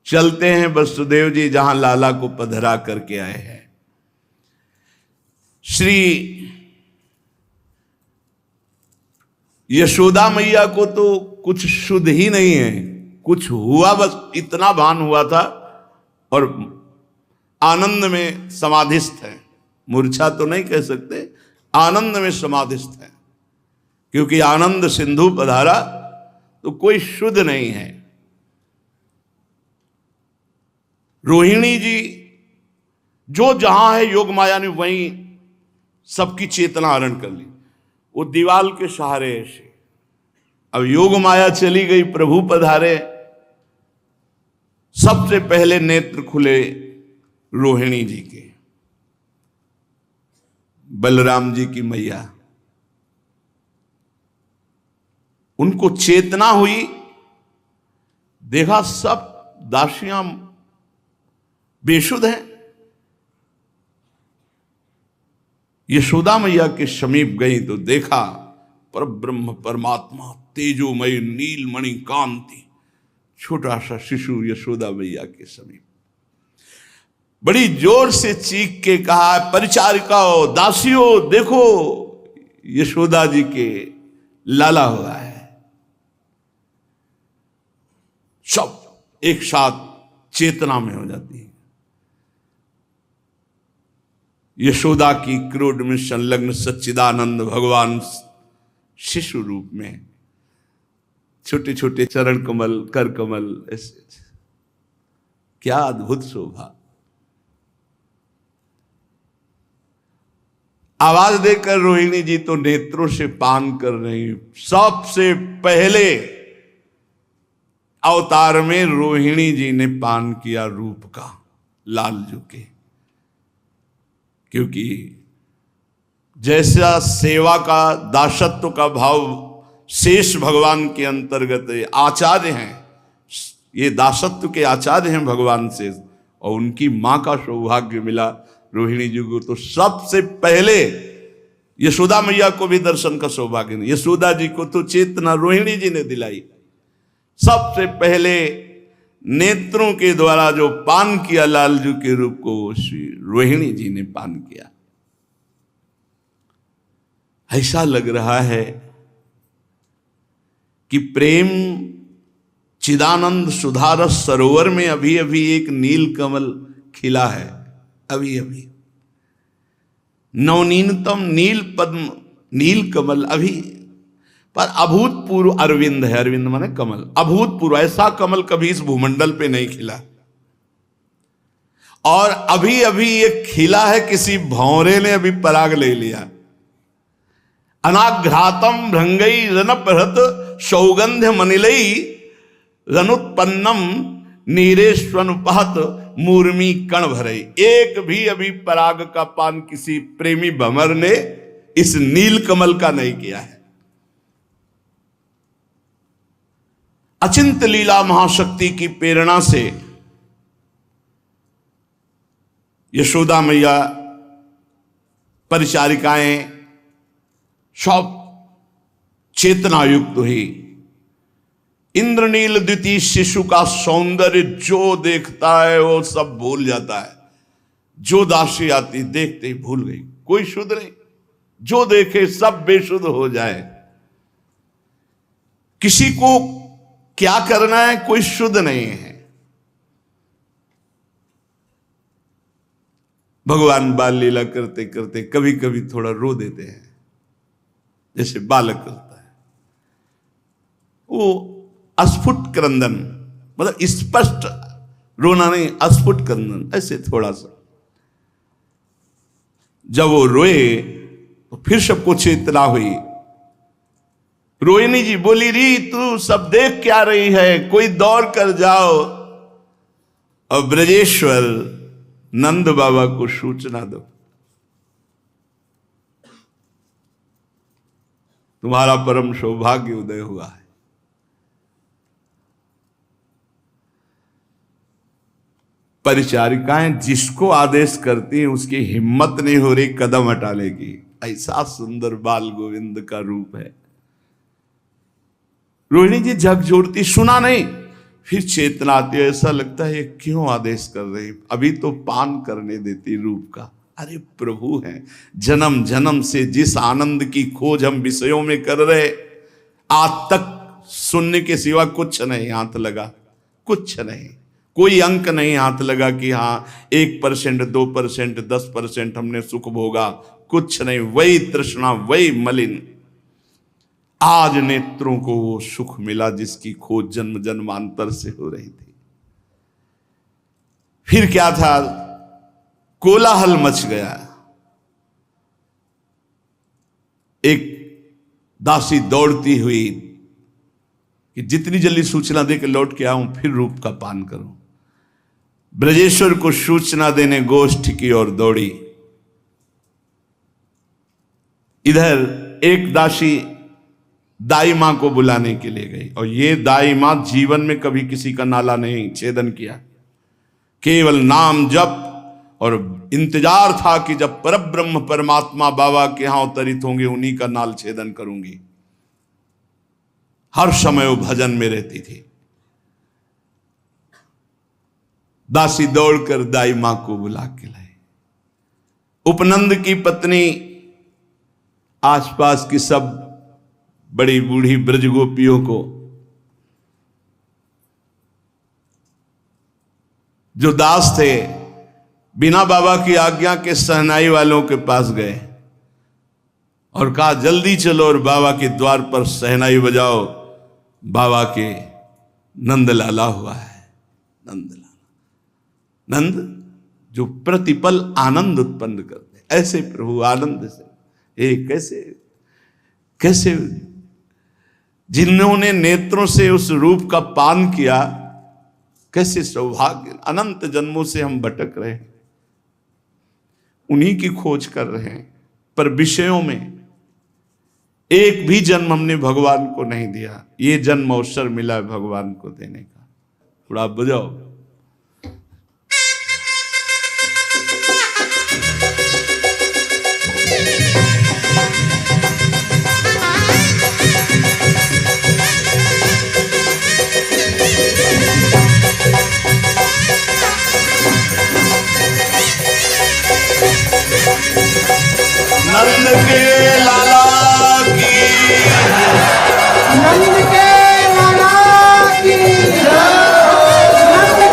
चलते हैं वसुदेव जी जहां लाला को पधरा करके आए हैं। श्री यशोदा मैया को तो कुछ शुद्ध ही नहीं है, कुछ हुआ बस इतना भान हुआ था और आनंद में समाधिस्थ है। मूर्छा तो नहीं कह सकते, आनंद में समाधिस्थ है, क्योंकि आनंद सिंधु पधारा तो कोई शुद्ध नहीं है। रोहिणी जी जो जहां है योग माया ने वहीं सबकी चेतना हरण कर ली, वो दीवाल के सहारे ऐसे। अब योग माया चली गई, प्रभु पधारे, सबसे पहले नेत्र खुले रोहिणी जी के, बलराम जी की मैया। उनको चेतना हुई, देखा सब दासियां बेशुद्ध हैं। यशोदा मैया के समीप गई तो देखा पर ब्रह्म परमात्मा तेजोमय नीलमणि कांति, छोटा सा शिशु यशोदा मैया के समीप। बड़ी जोर से चीख के कहा, परिचारिकाओ, दासियों, देखो यशोदा जी के लाला हुआ है। सब एक साथ चेतना में हो जाती है। यशोदा की क्रोध में संलग्न सच्चिदानंद भगवान शिशु रूप में, छोटे छोटे चरण कमल, कर कमल, ऐसे। क्या अद्भुत शोभा। आवाज देकर रोहिणी जी तो नेत्रों से पान कर रही। सबसे पहले अवतार में रोहिणी जी ने पान किया रूप का, लालजू के, क्योंकि जैसा सेवा का, दासत्व का भाव शेष भगवान के अंतर्गत आचार्य हैं, ये दासत्व के आचार्य हैं भगवान से, और उनकी मां का सौभाग्य मिला रोहिणी जी को, तो सबसे पहले यशोदा मैया को भी दर्शन का सौभाग्य नहीं, यशोदा जी को तो चेतना रोहिणी जी ने दिलाई। सबसे पहले नेत्रों के द्वारा जो पान किया लालजू के रूप को, श्री रोहिणी जी ने पान किया। ऐसा लग रहा है कि प्रेम चिदानंद सुधारस सरोवर में अभी अभी एक नील कमल खिला है, अभी अभी नवनीतम नील पद्म, नील कमल अभी, पर अभूतपूर्व अरविंद है। अरविंद माने कमल, अभूतपूर्व, ऐसा कमल कभी इस भूमंडल पे नहीं खिला। और अभी अभी ये खिला है, किसी भौरे ने अभी पराग ले लिया। अनाघ्रातम भृंगई रनपहत सौगंध्य मनिलई रनुत्पन्नम नीरेश्वनुपहत मूर्मी कण भरई। एक भी अभी पराग का पान किसी प्रेमी भंवर ने इस नील कमल का नहीं किया है। अचिंत लीला महाशक्ति की प्रेरणा से यशोदा मैया, परिचारिकाएं सब चेतना युक्त हुई। इंद्रनील द्वितीय शिशु का सौंदर्य जो देखता है वो सब भूल जाता है। जो दासी आती देखते ही भूल गई, कोई शुद्ध नहीं, जो देखे सब बेशुद्ध हो जाए। किसी को क्या करना है, कोई शुद्ध नहीं है। भगवान बाल लीला करते करते कभी कभी थोड़ा रो देते हैं, जैसे बालक करता है। वो अस्फुट क्रंदन, मतलब स्पष्ट रोना नहीं, अस्फुट क्रंदन, ऐसे थोड़ा सा। जब वो रोए तो फिर सबको चेतना हुई। रोहिणी जी बोली, री तू सब देख क्या रही है, कोई दौड़ कर जाओ और ब्रजेश्वर नंद बाबा को सूचना दो, तुम्हारा परम सौभाग्य उदय हुआ है। परिचारिकाएं जिसको आदेश करती हैं उसकी हिम्मत नहीं हो रही कदम हटाने की। ऐसा सुंदर बाल गोविंद का रूप है। रोहिणी जी झकझोरती, सुना नहीं, फिर चेतना आती है, ऐसा लगता है ये क्यों आदेश कर रही, अभी तो पान करने देती रूप का। अरे प्रभु हैं, जन्म जन्म से जिस आनंद की खोज हम विषयों में कर रहे, आज तक सुनने के सिवा कुछ नहीं हाथ लगा, कुछ नहीं, कोई अंक नहीं हाथ लगा कि हाँ 1%, 2%, 10% हमने सुख भोगा, कुछ नहीं। वही तृष्णा, वही मलिन। आज नेत्रों को वो सुख मिला जिसकी खोज जन्म जन्मांतर से हो रही थी। फिर क्या था, कोलाहल मच गया। एक दासी दौड़ती हुई कि जितनी जल्दी सूचना दे के लौट के आऊं, फिर रूप का पान करूं। ब्रजेश्वर को सूचना देने गोष्ठ की ओर दौड़ी। इधर एक दासी दाई मां को बुलाने के लिए गई, और ये दाई मां जीवन में कभी किसी का नाला नहीं छेदन किया, केवल नाम जप, और इंतजार था कि जब परब्रह्म परमात्मा बाबा के यहां अवतरित होंगे उन्हीं का नाल छेदन करूंगी। हर समय वो भजन में रहती थी। दासी दौड़कर दाई मां को बुला के लाई। उपनंद की पत्नी आसपास की सब बड़ी बूढ़ी ब्रज गोपियों को, जो दास थे, बिना बाबा की आज्ञा के सहनाई वालों के पास गए और कहा जल्दी चलो और बाबा के द्वार पर सहनाई बजाओ, बाबा के नंद लाला हुआ है। नंद लाला, नंद जो प्रतिपल आनंद उत्पन्न करते, ऐसे प्रभु आनंद से कैसे कैसे जिन्होंने नेत्रों से उस रूप का पान किया, कैसे सौभाग्य। अनंत जन्मों से हम भटक रहे हैं, उन्हीं की खोज कर रहे हैं, पर विषयों में एक भी जन्म हमने भगवान को नहीं दिया। ये जन्म अवसर मिला है भगवान को देने का। थोड़ा बजाओ। नंद के लाला की, नंद के लाला की, नंद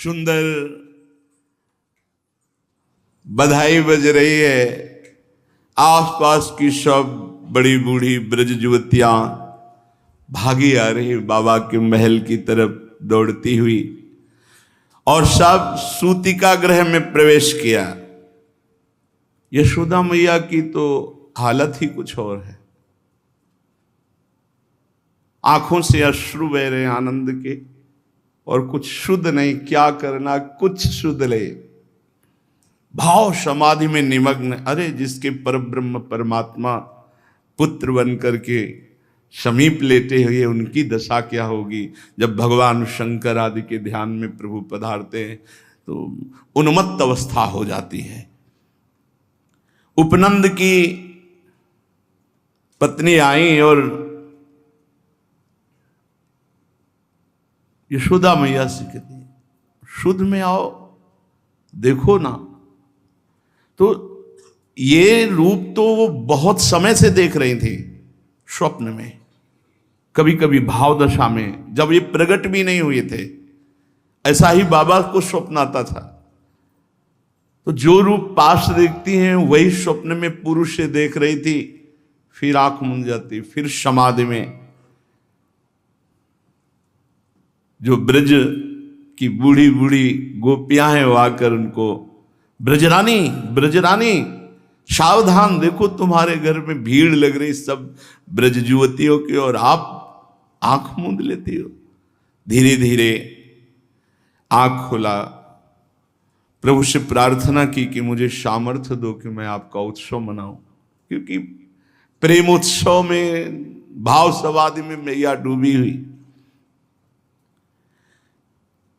सुंदर बधाई बज रही है। आसपास की सब बड़ी बूढ़ी ब्रज युवतियां भागी आ रही बाबा के महल की तरफ दौड़ती हुई, और सब सूतिका गृह में प्रवेश किया। यशोदा मैया की तो हालत ही कुछ और है। आंखों से अश्रु बह रहे आनंद के, और कुछ शुद्ध नहीं, क्या करना कुछ शुद्ध ले, भाव समाधि में निमग्न। अरे जिसके परब्रह्म परमात्मा पुत्र बन करके समीप लेते हुए उनकी दशा क्या होगी। जब भगवान शंकर आदि के ध्यान में प्रभु पधारते हैं तो उन्मत्त अवस्था हो जाती है। उपनंद की पत्नी आई और यशोदा मैया से कहती, शुद्ध में आओ, देखो ना। तो ये रूप तो वो बहुत समय से देख रही थी, स्वप्न में, कभी कभी भाव दशा में, जब ये प्रकट भी नहीं हुए थे। ऐसा ही बाबा को स्वप्न आता था। तो जो रूप पास देखती हैं वही स्वप्न में पुरुष से देख रही थी। फिर आंख मूंद जाती, फिर समाधि में जो ब्रज की बूढ़ी बूढ़ी गोपियां हैं वो आकर उनको, ब्रजरानी ब्रजरानी सावधान, देखो तुम्हारे घर में भीड़ लग रही सब ब्रज युवतियों की, और आप आंख मूंद लेती हो। धीरे धीरे आंख खोला, प्रभु से प्रार्थना की कि मुझे सामर्थ्य दो कि मैं आपका उत्सव मनाऊं, क्योंकि प्रेमोत्सव में भाव समाधि में मैया डूबी हुई।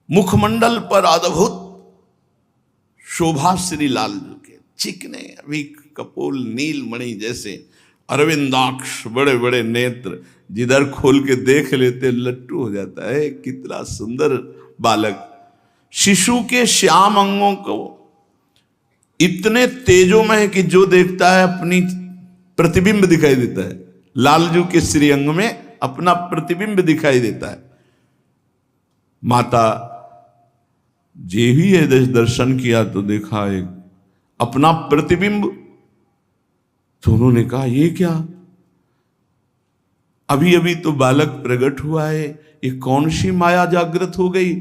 मुखमंडल पर अद्भुत शोभा श्री लालजू के, चिकने अभी कपोल नीलमणि जैसे, अरविंदाक्ष, बड़े बड़े नेत्र, जिधर खोल के देख लेते लट्टू हो जाता है। कितना सुंदर बालक, शिशु के श्याम अंगों को इतने तेजोमय कि जो देखता है अपनी प्रतिबिंब दिखाई देता है। लालजू के श्री अंग में अपना प्रतिबिंब दिखाई देता है। माता जे ही है दर्शन किया तो देखा एक अपना प्रतिबिंब। तो उन्होंने कहा ये क्या, अभी अभी तो बालक प्रकट हुआ है, ये कौन सी माया जागृत हो गई,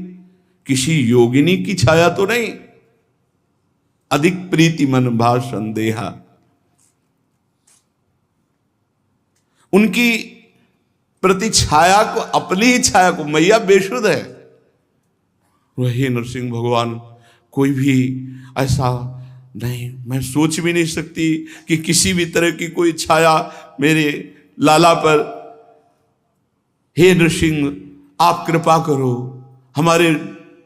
किसी योगिनी की छाया तो नहीं। अधिक प्रीति मन भा संदेहा, उनकी प्रति छाया को, अपनी ही छाया को, मैया बेशुद्ध है। वही नरसिंह भगवान, कोई भी ऐसा नहीं, मैं सोच भी नहीं सकती कि किसी भी तरह की कोई छाया मेरे लाला पर। हे नरसिंह आप कृपा करो हमारे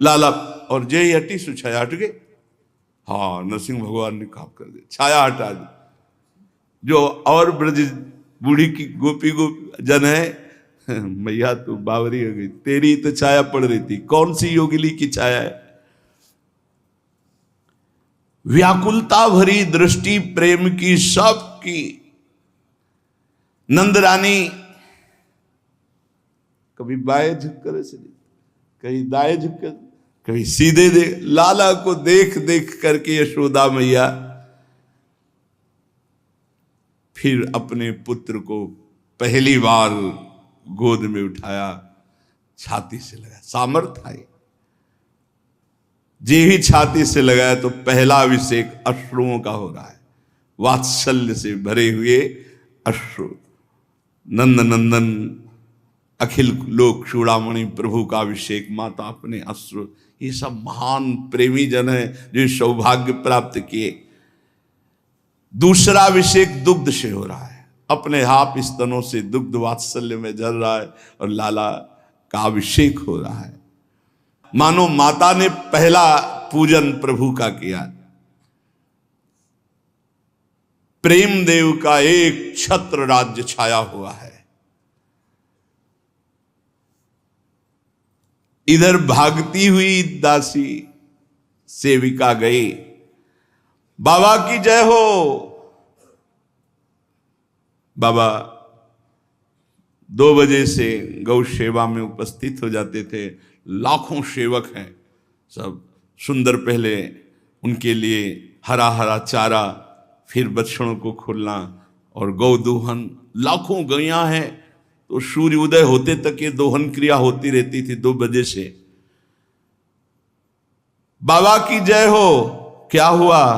लाला, और जय हटी सु छाया हट गए। हाँ, नरसिंह भगवान ने काम कर दिया, छाया हटा दी। जो और ब्रज बूढ़ी की गोपी जन है, मैया तो बावरी हो गई, तेरी तो छाया पड़ रही थी, कौन सी योगिनी की छाया है। व्याकुलता भरी दृष्टि प्रेम की सबकी। नंद रानी कभी बाएं झुककर ऐसे, कहीं दाएं झुककर, कभी सीधे देख, लाला को देख देख करके यशोदा मैया फिर अपने पुत्र को पहली बार गोद में उठाया, छाती से लगाया। सामर्थ्य आई, जे ही छाती से लगाया तो पहला अभिषेक अश्रुओं का हो रहा है, वात्सल्य से भरे हुए अश्रु। नंद नंदन अखिल लोक चूड़ामणि प्रभु का अभिषेक, माता अपने अश्रु। ये सब महान प्रेमी जन है जो सौभाग्य प्राप्त किए। दूसरा अभिषेक दुग्ध से हो रहा है, अपने हाथ स्तनों से दुग्ध वात्सल्य में जल रहा है और लाला का अभिषेक हो रहा है। मानो माता ने पहला पूजन प्रभु का किया। प्रेम देव का एक छत्र राज्य छाया हुआ है। इधर भागती हुई दासी सेविका गई, बाबा की जय हो। बाबा 2 बजे से गौ सेवा में उपस्थित हो जाते थे। लाखों सेवक हैं, सब सुंदर, पहले उनके लिए हरा हरा चारा, फिर बछड़ों को खोलना और गौ दोहन। लाखों गैयां हैं, तो सूर्य उदय होते तक ये दोहन क्रिया होती रहती थी 2 बजे से। बाबा की जय हो। क्या हुआ?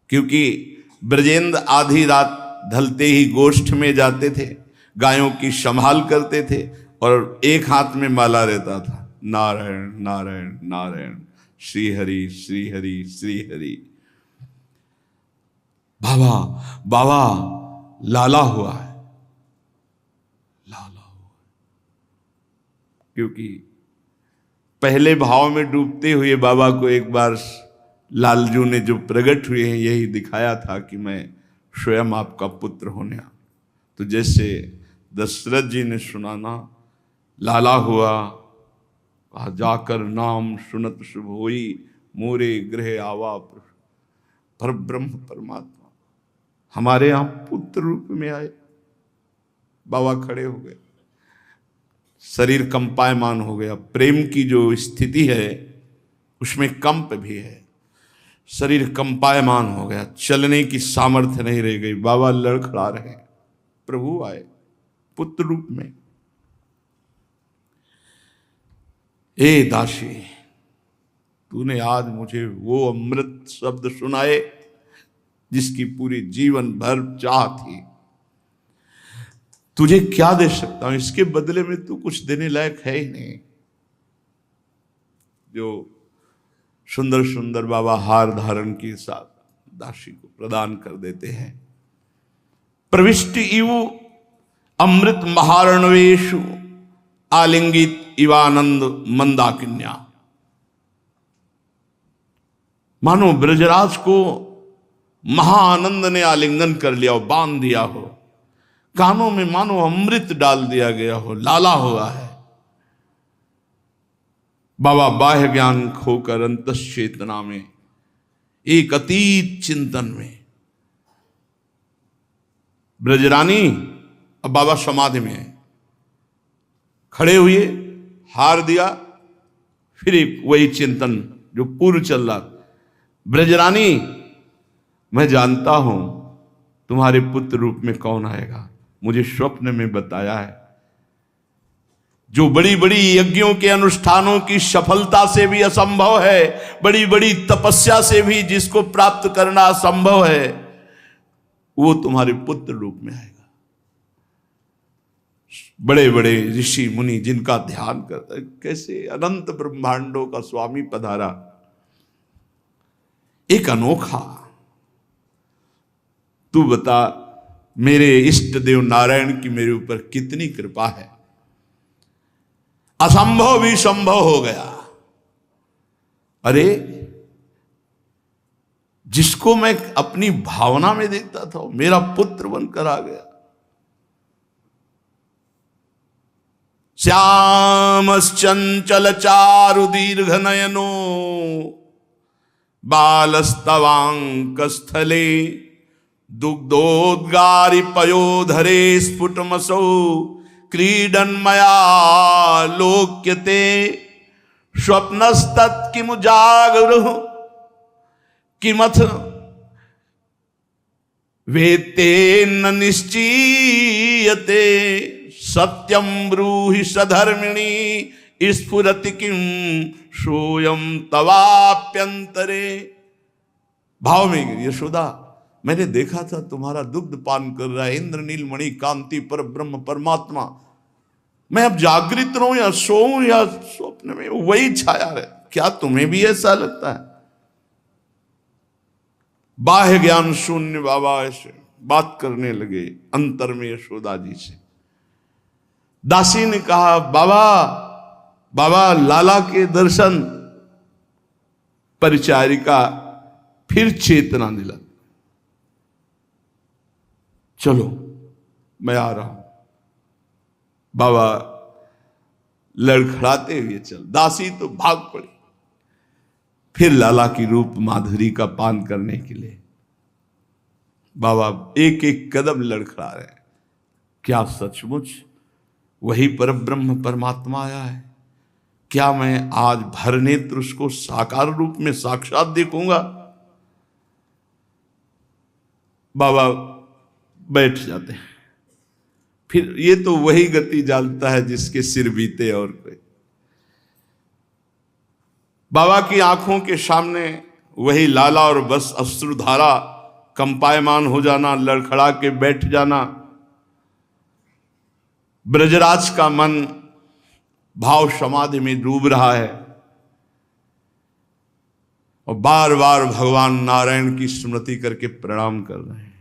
क्योंकि ब्रजेंद्र आधी रात ढलते ही गोष्ठ में जाते थे, गायों की संभाल करते थे और एक हाथ में माला रहता था, नारायण नारायण नारायण, श्री हरि श्री हरि श्री हरि। बाबा बाबा लाला हुआ है, लाला हुआ, क्योंकि पहले भाव में डूबते हुए बाबा को एक बार लालजू ने जो प्रकट हुए हैं यही दिखाया था कि मैं स्वयं आपका पुत्र होने आ। तो जैसे दशरथ जी ने सुना ना, लाला हुआ, कहा जाकर नाम सुनत शुभ होई, मोरे गृह आवा पर ब्रह्म परमात्मा। हमारे यहां पुत्र रूप में आए। बाबा खड़े हो गए, शरीर कंपायमान हो गया। प्रेम की जो स्थिति है उसमें कंप भी है, शरीर कंपायमान हो गया, चलने की सामर्थ्य नहीं रह गई। बाबा लड़खड़ा रहे, प्रभु आए पुत्र रूप में। ए दासी, तूने आज मुझे वो अमृत शब्द सुनाए जिसकी पूरी जीवन भर चाह थी। तुझे क्या दे सकता हूं, इसके बदले में तू कुछ देने लायक है ही नहीं। जो सुंदर सुंदर बाबा हार धारण के साथ दासी को प्रदान कर देते हैं। प्रविष्टि इव अमृत महारणवेशु आलिंगित इवानंद मंदाकिन्या। मानो ब्रजराज को महाआनंद ने आलिंगन कर लिया हो, बांध दिया हो, कानों में मानो अमृत डाल दिया गया हो, लाला हुआ है। बाबा बाह्य ज्ञान खोकर अंतश्चेतना में, एक अतीत चिंतन में। ब्रजरानी, अब बाबा समाधि में है, खड़े हुए, हार दिया, फिर वही चिंतन जो पूर्व चल रहा। ब्रजरानी, मैं जानता हूं तुम्हारे पुत्र रूप में कौन आएगा, मुझे स्वप्न में बताया है। जो बड़ी बड़ी यज्ञों के अनुष्ठानों की सफलता से भी असंभव है, बड़ी बड़ी तपस्या से भी जिसको प्राप्त करना असंभव है, वो तुम्हारे पुत्र रूप में आएगा। बड़े बड़े ऋषि मुनि जिनका ध्यान करता है, कैसे अनंत ब्रह्मांडों का स्वामी पधारा। एक अनोखा, तू बता मेरे इष्ट देव नारायण की मेरे ऊपर कितनी कृपा है। असंभव भी संभव हो गया। अरे, जिसको मैं अपनी भावना में देखता था मेरा पुत्र बनकर आ गया। श्यामश्चंचल चारु दीर्घ नयनो बालस्तवांक स्थले दुग्धोद्गारि पयोधरे स्फुटमसौ क्रीडन्मया लोक्यते स्वप्नस्तत् किमु जागरुः किमथ वेत्तेन निश्चीयते सत्यं ब्रूहि सधर्मिणी स्फुरति किं सोयम तवाप्यंतरे। भाव में यशोदा, मैंने देखा था तुम्हारा दुग्ध पान कर रहा है इंद्रनील मणि कांति पर ब्रह्म परमात्मा। मैं अब जागृत रहूं या सोऊं या स्वप्न में वही छाया रहे। क्या तुम्हें भी ऐसा लगता है? बाह्य ज्ञान शून्य बाबा ऐसे बात करने लगे अंतर में यशोदा जी से। दासी ने कहा, बाबा बाबा लाला के दर्शन। परिचारिका फिर चेतना दिला, चलो मैं आ रहा हूं। बाबा लड़खड़ाते हुए चल, दासी तो भाग पड़ी फिर लाला की रूप माधुरी का पान करने के लिए। बाबा एक एक कदम लड़खड़ा रहे हैं। क्या सचमुच वही परब्रह्म परमात्मा आया है? क्या मैं आज भर नेत्र उसको साकार रूप में साक्षात देखूंगा? बाबा बैठ जाते हैं। फिर ये तो वही गति जानता है जिसके सिर बीते और कोई। बाबा की आंखों के सामने वही लाला और बस अश्रुधारा कंपायमान हो जाना, लड़खड़ा के बैठ जाना। ब्रजराज का मन भाव समाधि में डूब रहा है और बार बार भगवान नारायण की स्मृति करके प्रणाम कर रहे हैं।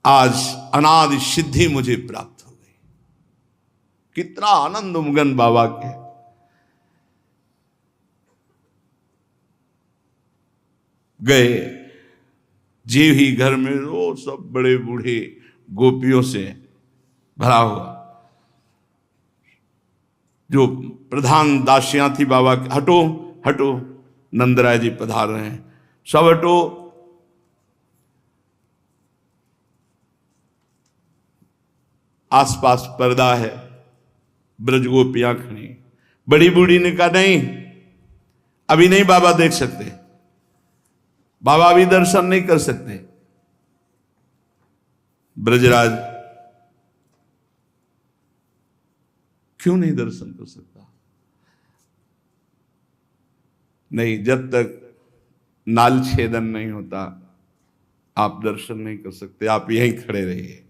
आज अनादि सिद्धि मुझे प्राप्त हो गई। कितना आनंद उमगन बाबा के। गए जीव ही घर में वो सब बड़े बूढ़े गोपियों से भरा हुआ। जो प्रधान दासियां थी बाबा की, हटो हटो, नंदराय जी पधार रहे हैं, सब हटो। आसपास पर्दा है, ब्रज गोपियां खड़ी। बड़ी बूढ़ी ने कहा नहीं, अभी नहीं बाबा देख सकते, बाबा अभी दर्शन नहीं कर सकते। ब्रजराज क्यों नहीं दर्शन कर सकता? नहीं, जब तक नाल छेदन नहीं होता आप दर्शन नहीं कर सकते, आप यहीं खड़े रहिए।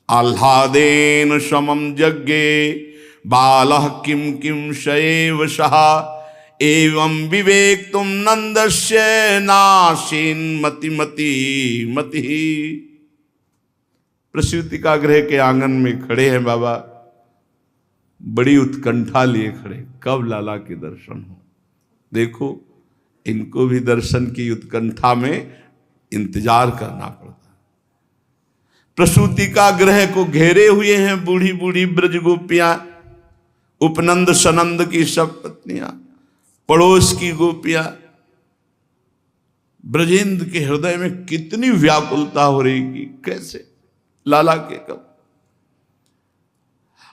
आह्लादेन समम यज्ञे बालः किम किम शैव सहा एवं विवेक तुम नंदस्य नाशीन मति मति मति। प्रसूति का गृह के आंगन में खड़े हैं बाबा, बड़ी उत्कंठा लिए खड़े, कब लाला के दर्शन हो। देखो, इनको भी दर्शन की उत्कंठा में इंतजार करना पड़ता। प्रसूति का गृह को घेरे हुए हैं बूढ़ी बूढ़ी ब्रज गोपियां, उपनंद सनंद की सब पत्नियां, पड़ोस की गोपियां। ब्रजेंद्र के हृदय में कितनी व्याकुलता हो रही कि कैसे लाला के कब।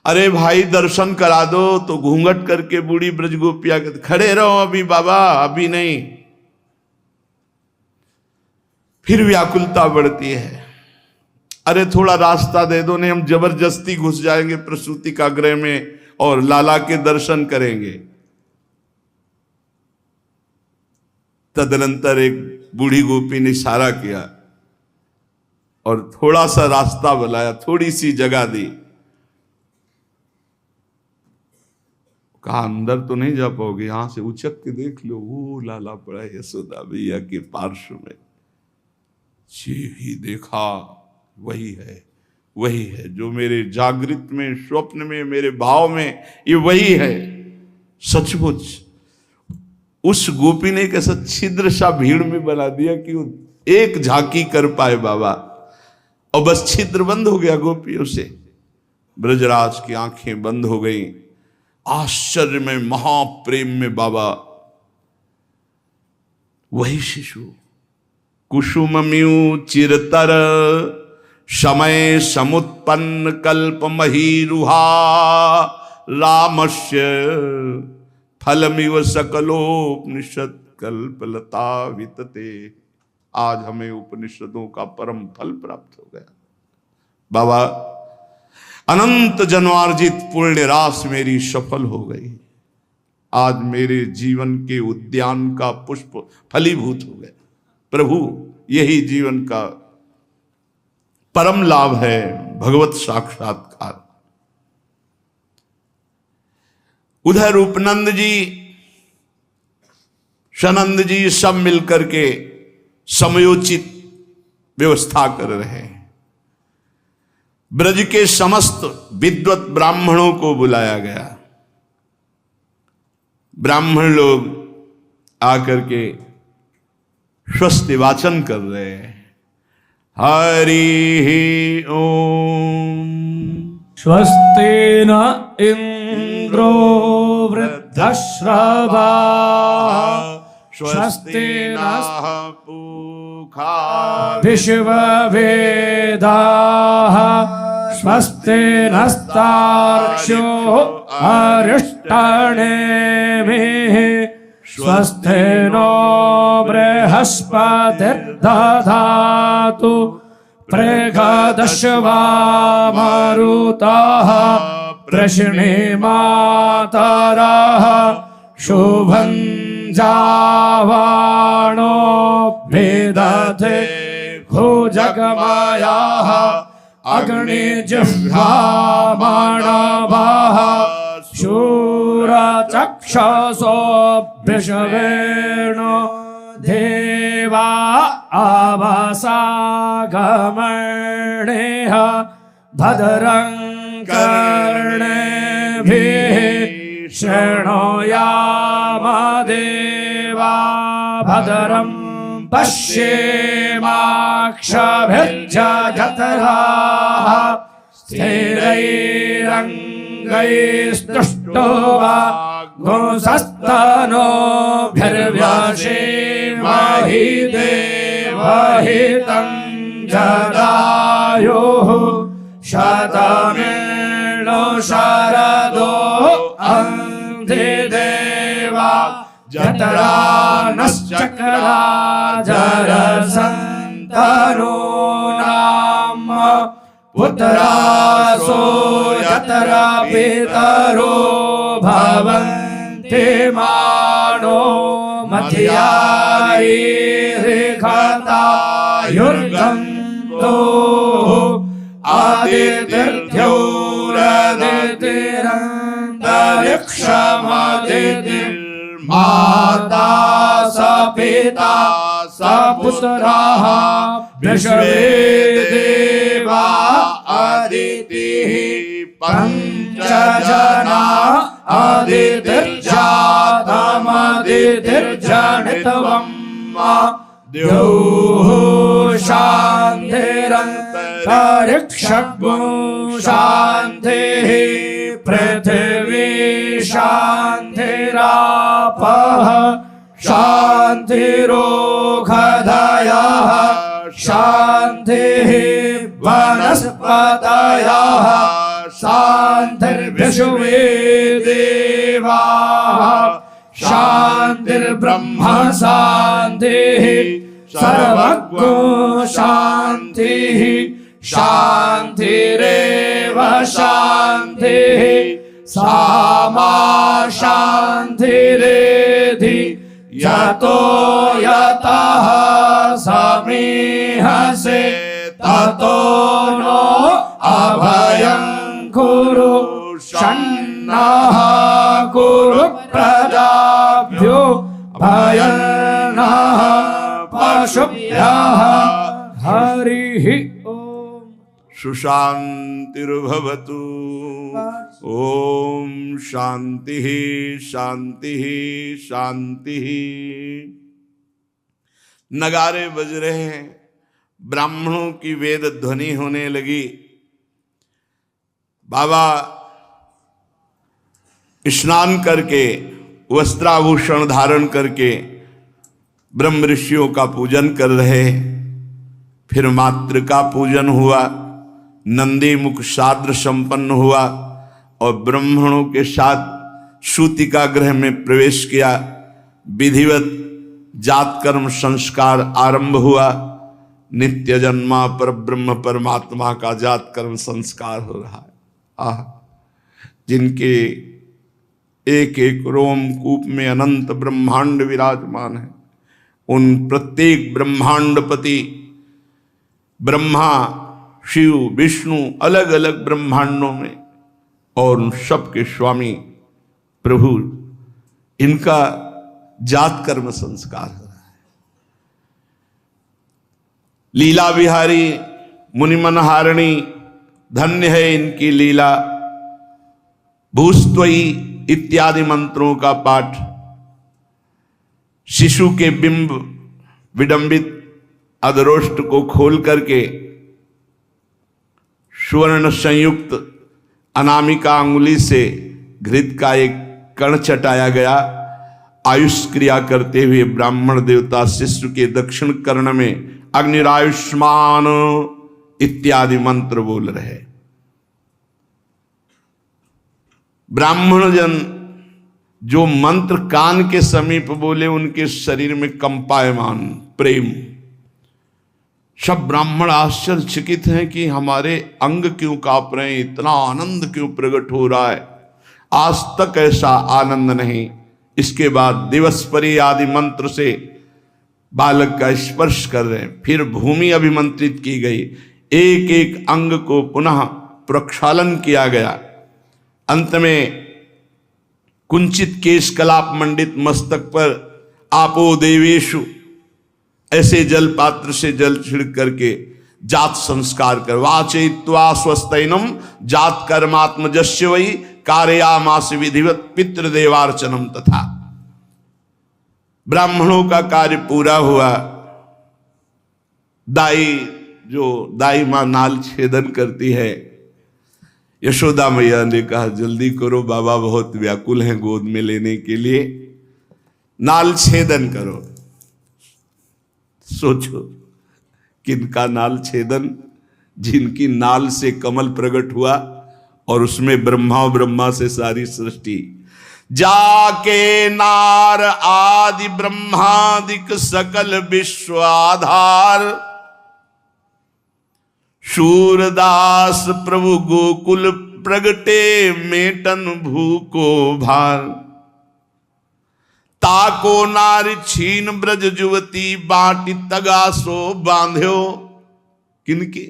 अरे भाई दर्शन करा दो, तो घूंघट करके बूढ़ी ब्रज गोपियां कहते खड़े रहो अभी बाबा, अभी नहीं। फिर व्याकुलता बढ़ती है, अरे थोड़ा रास्ता दे दो, नहीं हम जबरदस्ती घुस जाएंगे प्रसूति का गृह में और लाला के दर्शन करेंगे। तदनंतर एक बूढ़ी गोपी ने इशारा किया और थोड़ा सा रास्ता बुलाया, थोड़ी सी जगह दी। कहा अंदर तो नहीं जा पाओगे, यहां से उचक के देख लो, वो लाला पड़ा यशोदा भैया के पार्श्व में। जी ही देखा, वही है, वही है जो मेरे जागृत में, स्वप्न में, मेरे भाव में, ये वही है सचमुच। उस गोपी ने कैसा छिद्र सा भीड़ में बना दिया कि वो एक झांकी कर पाए बाबा, और बस छिद्र बंद हो गया गोपियों से। ब्रजराज की आंखें बंद हो गई। आश्चर्य में, महाप्रेम में बाबा वही शिशु कुसुमम्यु चिरतर समय समुत्पन्न कल्प महीरुहा रामस्य फलमिव सकलोपनिषद कल्पलता वितते। आज हमें उपनिषदों का परम फल प्राप्त हो गया। बाबा अनंत जन्मार्जित पुण्य रास मेरी सफल हो गई। आज मेरे जीवन के उद्यान का पुष्प फलीभूत हो गया। प्रभु, यही जीवन का परम लाभ है, भगवत साक्षात्कार। उधर उपनंद जी, सनंद जी सब मिलकर के समयोचित व्यवस्था कर रहे हैं। ब्रज के समस्त विद्वत ब्राह्मणों को बुलाया गया। ब्राह्मण लोग आकर के स्वस्ति वाचन कर रहे हैं। हरि ओम। स्वस्ति न इंद्रो वृद्धश्रवा स्वस्ति नः पूषा विश्ववेदाः स्वस्ति नस्तार्क्ष्यो अरिष्टनेमिः स्वस्ति नो बृहस्पतिर्दधातु प्रेषयिष्वा मरुतः प्रश्नेमातरः शुभं जावाणो भेदते भुजगमयाः अग्निजिह्वामाणवः शूरचक्षुषोऽभ्यशवेनो देवा आवासागमणेः भद्रं कर्णेभिः शृणुयामदेवा भद्रं पश्येमाक्षभिर्जयतराः स्थिरैरङ्गैस्तुष्टुवा गोसस्तनोभिर्व्यसेमहि देवहितं जदायुः शतमेनो शरदो अन्धिदेवा जतरा नश्चक्रा जरसन्तनो नाम पुत्रासो यतरा पितरो भवन्ति मानो मध्यायिर्घतायुर्गन्तो आदित्यर्ध्योरदितिरन्तरिक्षमदितिर्माता स पिता स पुत्रः विश्वे देवा अदितिः पञ्चजना अदितिर्जातमदितिर्जनितवम् द्योः शान्तिरन्तरिक्षगो शान्तिः पृथिवी शान्तिरापः शान्तिरोषधयः शान्तिः वनस्पतयः शान्तिर्विश्वे देवाः शान्तिर्ब्रह्म शान्तिः सर्वज्ञो शान्तिः शान्तिरेव शान्तिः सामा शान्तिरेधि यतो यतः समीहसे ततो नो अभयं कुरु षण्णः कुरु प्रजाभ्यो भयन्नः पशुभ्यः हरिः ओम् सुशान्तिर्भवतु। ओम शांति शांति शांति। नगारे बज रहे हैं, ब्राह्मणों की वेद ध्वनि होने लगी। बाबा स्नान करके वस्त्राभूषण धारण करके ब्रह्म ऋषियों का पूजन कर रहे। फिर मातृका पूजन हुआ, नंदी मुख श्राद्ध संपन्न हुआ और ब्राह्मणों के साथ सूतिका गृह में प्रवेश किया। विधिवत जात कर्म संस्कार आरंभ हुआ। नित्य जन्मा पर ब्रह्म परमात्मा का जात कर्म संस्कार हो रहा है। आह, जिनके एक एक रोमकूप में अनंत ब्रह्मांड विराजमान है, उन प्रत्येक ब्रह्मांडपति ब्रह्मा शिव विष्णु अलग अलग ब्रह्मांडों में और उन सब के स्वामी प्रभु, इनका जात कर्म संस्कार हो रहा है। लीला विहारी मुनिमनहारिणी, धन्य है इनकी लीला। भूस्त्वयी इत्यादि मंत्रों का पाठ, शिशु के बिंब विडंबित अधरोष्ट को खोल करके स्वर्ण संयुक्त अनामिका अंगुली से घृत का एक कण चटाया गया। आयुष क्रिया करते हुए ब्राह्मण देवता शिशु के दक्षिण कर्ण में अग्निरायुष्मान इत्यादि मंत्र बोल रहे। ब्राह्मण जन जो मंत्र कान के समीप बोले उनके शरीर में कंपायमान प्रेम। सब ब्राह्मण आश्चर्यचकित हैं कि हमारे अंग क्यों कांप रहे हैं, इतना आनंद क्यों प्रकट हो रहा है, आज तक ऐसा आनंद नहीं। इसके बाद दिवसपरी आदि मंत्र से बालक का स्पर्श कर रहे हैं। फिर भूमि अभिमंत्रित की गई, एक एक अंग को पुनः प्रक्षालन किया गया। अंत में कुंचित केश कलाप मंडित मस्तक पर आपो देवेशु ऐसे जल पात्र से जल छिड़क करके जात संस्कार कर वाचयित्वा स्वस्तैनम जात कर्मात्मजस्य वै कारयामास विधिवत पितृदेवार्चनम। तथा ब्राह्मणों का कार्य पूरा हुआ। दाई मां नाल छेदन करती है। यशोदा मैया ने कहा जल्दी करो, बाबा बहुत व्याकुल हैं गोद में लेने के लिए, नाल छेदन करो। सोचो किनका नाल छेदन, जिनकी नाल से कमल प्रकट हुआ और उसमें ब्रह्मा ब्रह्मा से सारी सृष्टि। जाके नार आदि ब्रह्मादिक सकल विश्व आधार, शूरदास प्रभु गोकुल प्रगटे मेटन भूको भार। ताको नारी छीन ब्रज जुवती बाटी तगासो बांध्यो। किनके?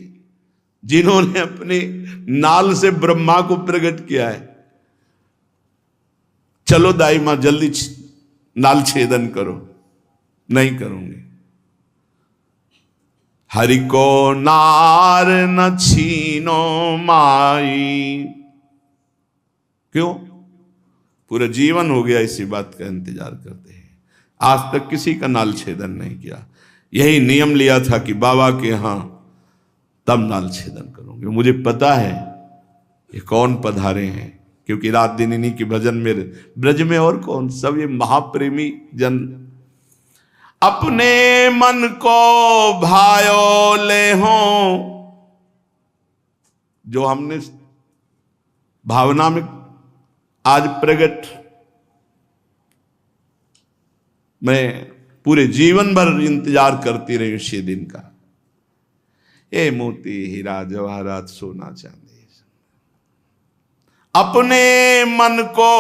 जिन्होंने अपने नाल से ब्रह्मा को प्रकट किया है। चलो दाई मां जल्दी नाल छेदन करो। नहीं करूंगी। हरि को नार न छीनो माई। क्यों? पूरा जीवन हो गया इसी बात का इंतजार करते हैं, आज तक किसी का नाल छेदन नहीं किया। यही नियम लिया था कि बाबा के यहां तब नाल छेदन करूंगे। मुझे पता है ये कौन पधारे हैं, क्योंकि रात दिन इन्हीं के भजन में, ब्रज में और कौन, सब ये महाप्रेमी जन। अपने मन को भायो ले हो, जो हमने भावना में आज प्रकट, मैं पूरे जीवन भर इंतजार करती रही उसी दिन का। ये मोती हीरा जवाहरात सोना चांदी, अपने मन को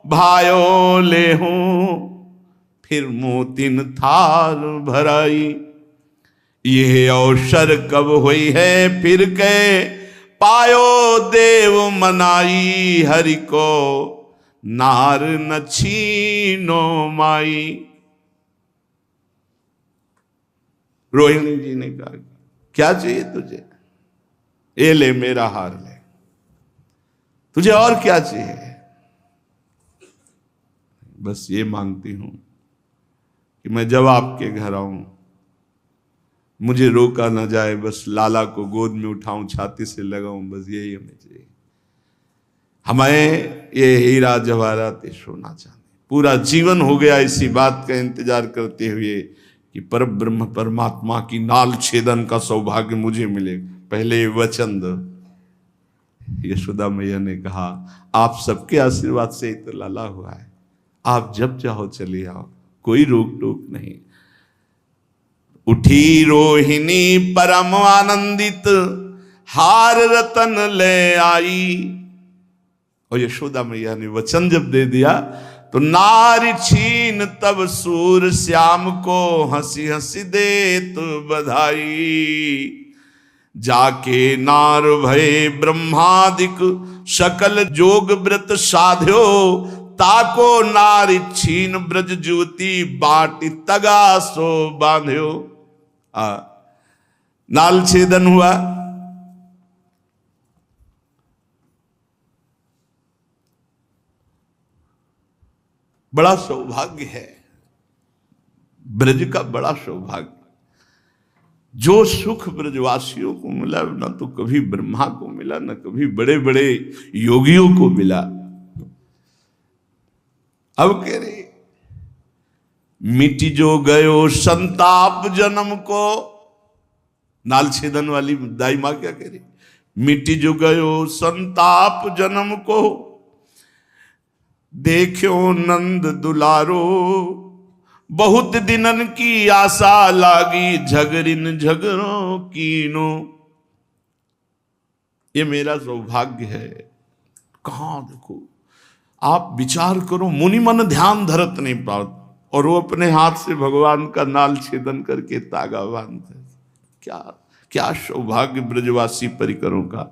भायो ले हूं, फिर मोतिन थार भराई। यह अवसर कब हुई है फिर के, पायो देव मनाई। हरि को नार न छीनो माई। रोहिणी जी ने कहा क्या चाहिए तुझे? ये ले मेरा हार ले, तुझे और क्या चाहिए? बस ये मांगती हूं कि मैं जब आपके घर आऊं मुझे रोका ना जाए, बस लाला को गोद में उठाऊं, छाती से लगाऊं, बस यही हमें चाहिए। हमें ये हीरा जवाहरात सोना चांदी, पूरा जीवन हो गया इसी बात का इंतजार करते हुए कि परब्रह्म परमात्मा की नाल छेदन का सौभाग्य मुझे मिले। पहले वचन दो। यशोदा मैया ने कहा आप सबके आशीर्वाद से ही तो लाला हुआ है, आप जब चाहो चले आओ, कोई रोक टोक नहीं। उठी रोहिणी परम आनंदित, हार रतन ले आई। और यशोदा मैया ने वचन जब दे दिया तो नारी छीन तब सूर श्याम को हंसी हंसी देत बधाई। जाके नार भय ब्रह्मादिक सकल जोग व्रत साध्यो, ताको नारी छीन ब्रज ज्योति बाटी तगासो बांध्यो। नाल छेदन हुआ। बड़ा सौभाग्य है, ब्रज का बड़ा सौभाग्य। जो सुख ब्रजवासियों को मिला ना तो कभी ब्रह्मा को मिला, ना कभी बड़े बड़े योगियों को मिला। अब कह रहे मिटी जो गयो संताप जन्म को। नाल छेदन वाली दाई मां क्या कह रही? मिटी जो गयो संताप जन्म को, देखो नंद दुलारो, बहुत दिनन की आशा लागी, झगरिन झगरों कीनो। ये मेरा सौभाग्य है। कहां देखो, आप विचार करो, मुनि मन ध्यान धरत नहीं पात, और वो अपने हाथ से भगवान का नाल छेदन करके तागा बांधते। क्या क्या सौभाग्य ब्रजवासी परिकरों का।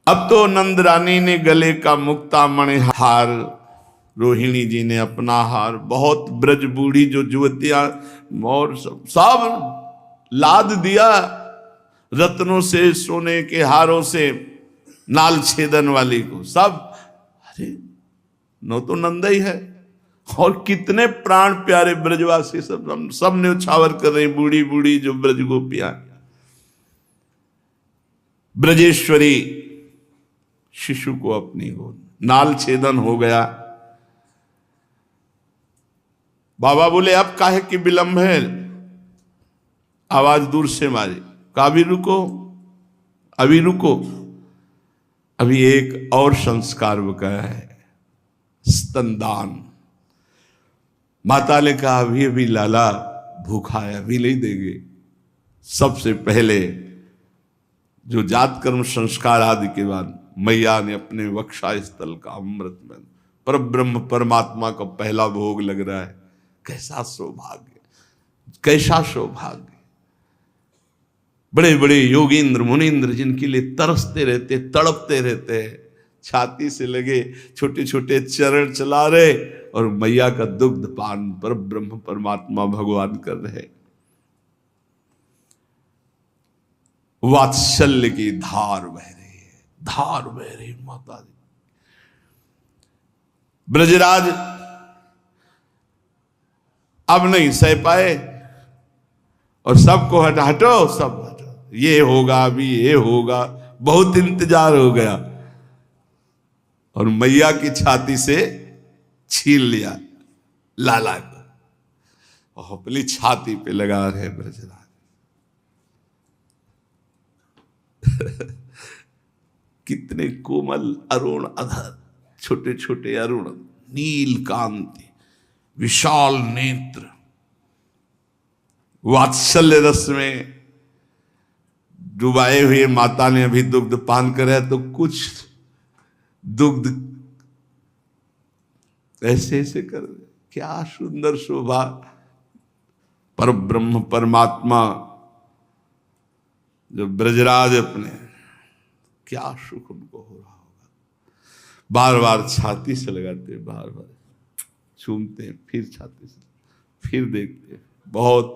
अब तो नंद रानी ने गले का मुक्तामणि हार, रोहिणी जी ने अपना हार, बहुत ब्रज बूढ़ी जो युवतियां और सब लाद दिया रत्नों से, सोने के हारों से, नाल छेदन वाली को सब। अरे नो तो नंद ही है, और कितने प्राण प्यारे ब्रजवासी सब ने उछावर कर रही, बूढ़ी बूढ़ी जो ब्रज गोपियां। ब्रजेश्वरी शिशु को अपनी गोद, नाल छेदन हो गया। बाबा बोले अब काहे की विलंब है, आवाज दूर से मारी, कहा अभी रुको, अभी रुको, अभी एक और संस्कार बकाया है, स्तनदान। माता ने कहा अभी अभी लाला भूखा है, अभी नहीं देंगे। सबसे पहले जो जात कर्म संस्कार आदि के बाद मैया ने अपने वक्षा स्थल का अमृत में पर ब्रह्म परमात्मा का पहला भोग लग रहा है। कैसा सौभाग्य, कैसा सौभाग्य। बड़े बड़े योगींद्र मुनींद्र जिनके लिए तरसते रहते, तड़पते रहते हैं, छाती से लगे छोटे छोटे चरण चला रहे, और मैया का दुग्ध पान पर ब्रह्म परमात्मा भगवान कर रहे। वात्सल्य की धार बह रही है, धार बह रही माता दी। ब्रजराज अब नहीं सह पाए, और सबको हटो, सब हटो, ये होगा अभी, ये होगा, बहुत इंतजार हो गया। और मैया की छाती से छीन लिया लाला को, और अपनी छाती पे लगा रहे ब्रजराज। कितने कोमल अरुण अधर, छोटे छोटे अरुण, नील कांति, विशाल नेत्र, वात्सल्य रस में डुबाए हुए। माता ने अभी दुग्ध पान करे तो कुछ दुग्ध ऐसे ऐसे कर, क्या सुंदर शोभा। पर ब्रह्म परमात्मा जो ब्रजराज अपने, क्या सुख उनको हो रहा होगा। बार बार छाती से लगाते, बार बार चूमते हैं, फिर छाती से, फिर देखते हैं। बहुत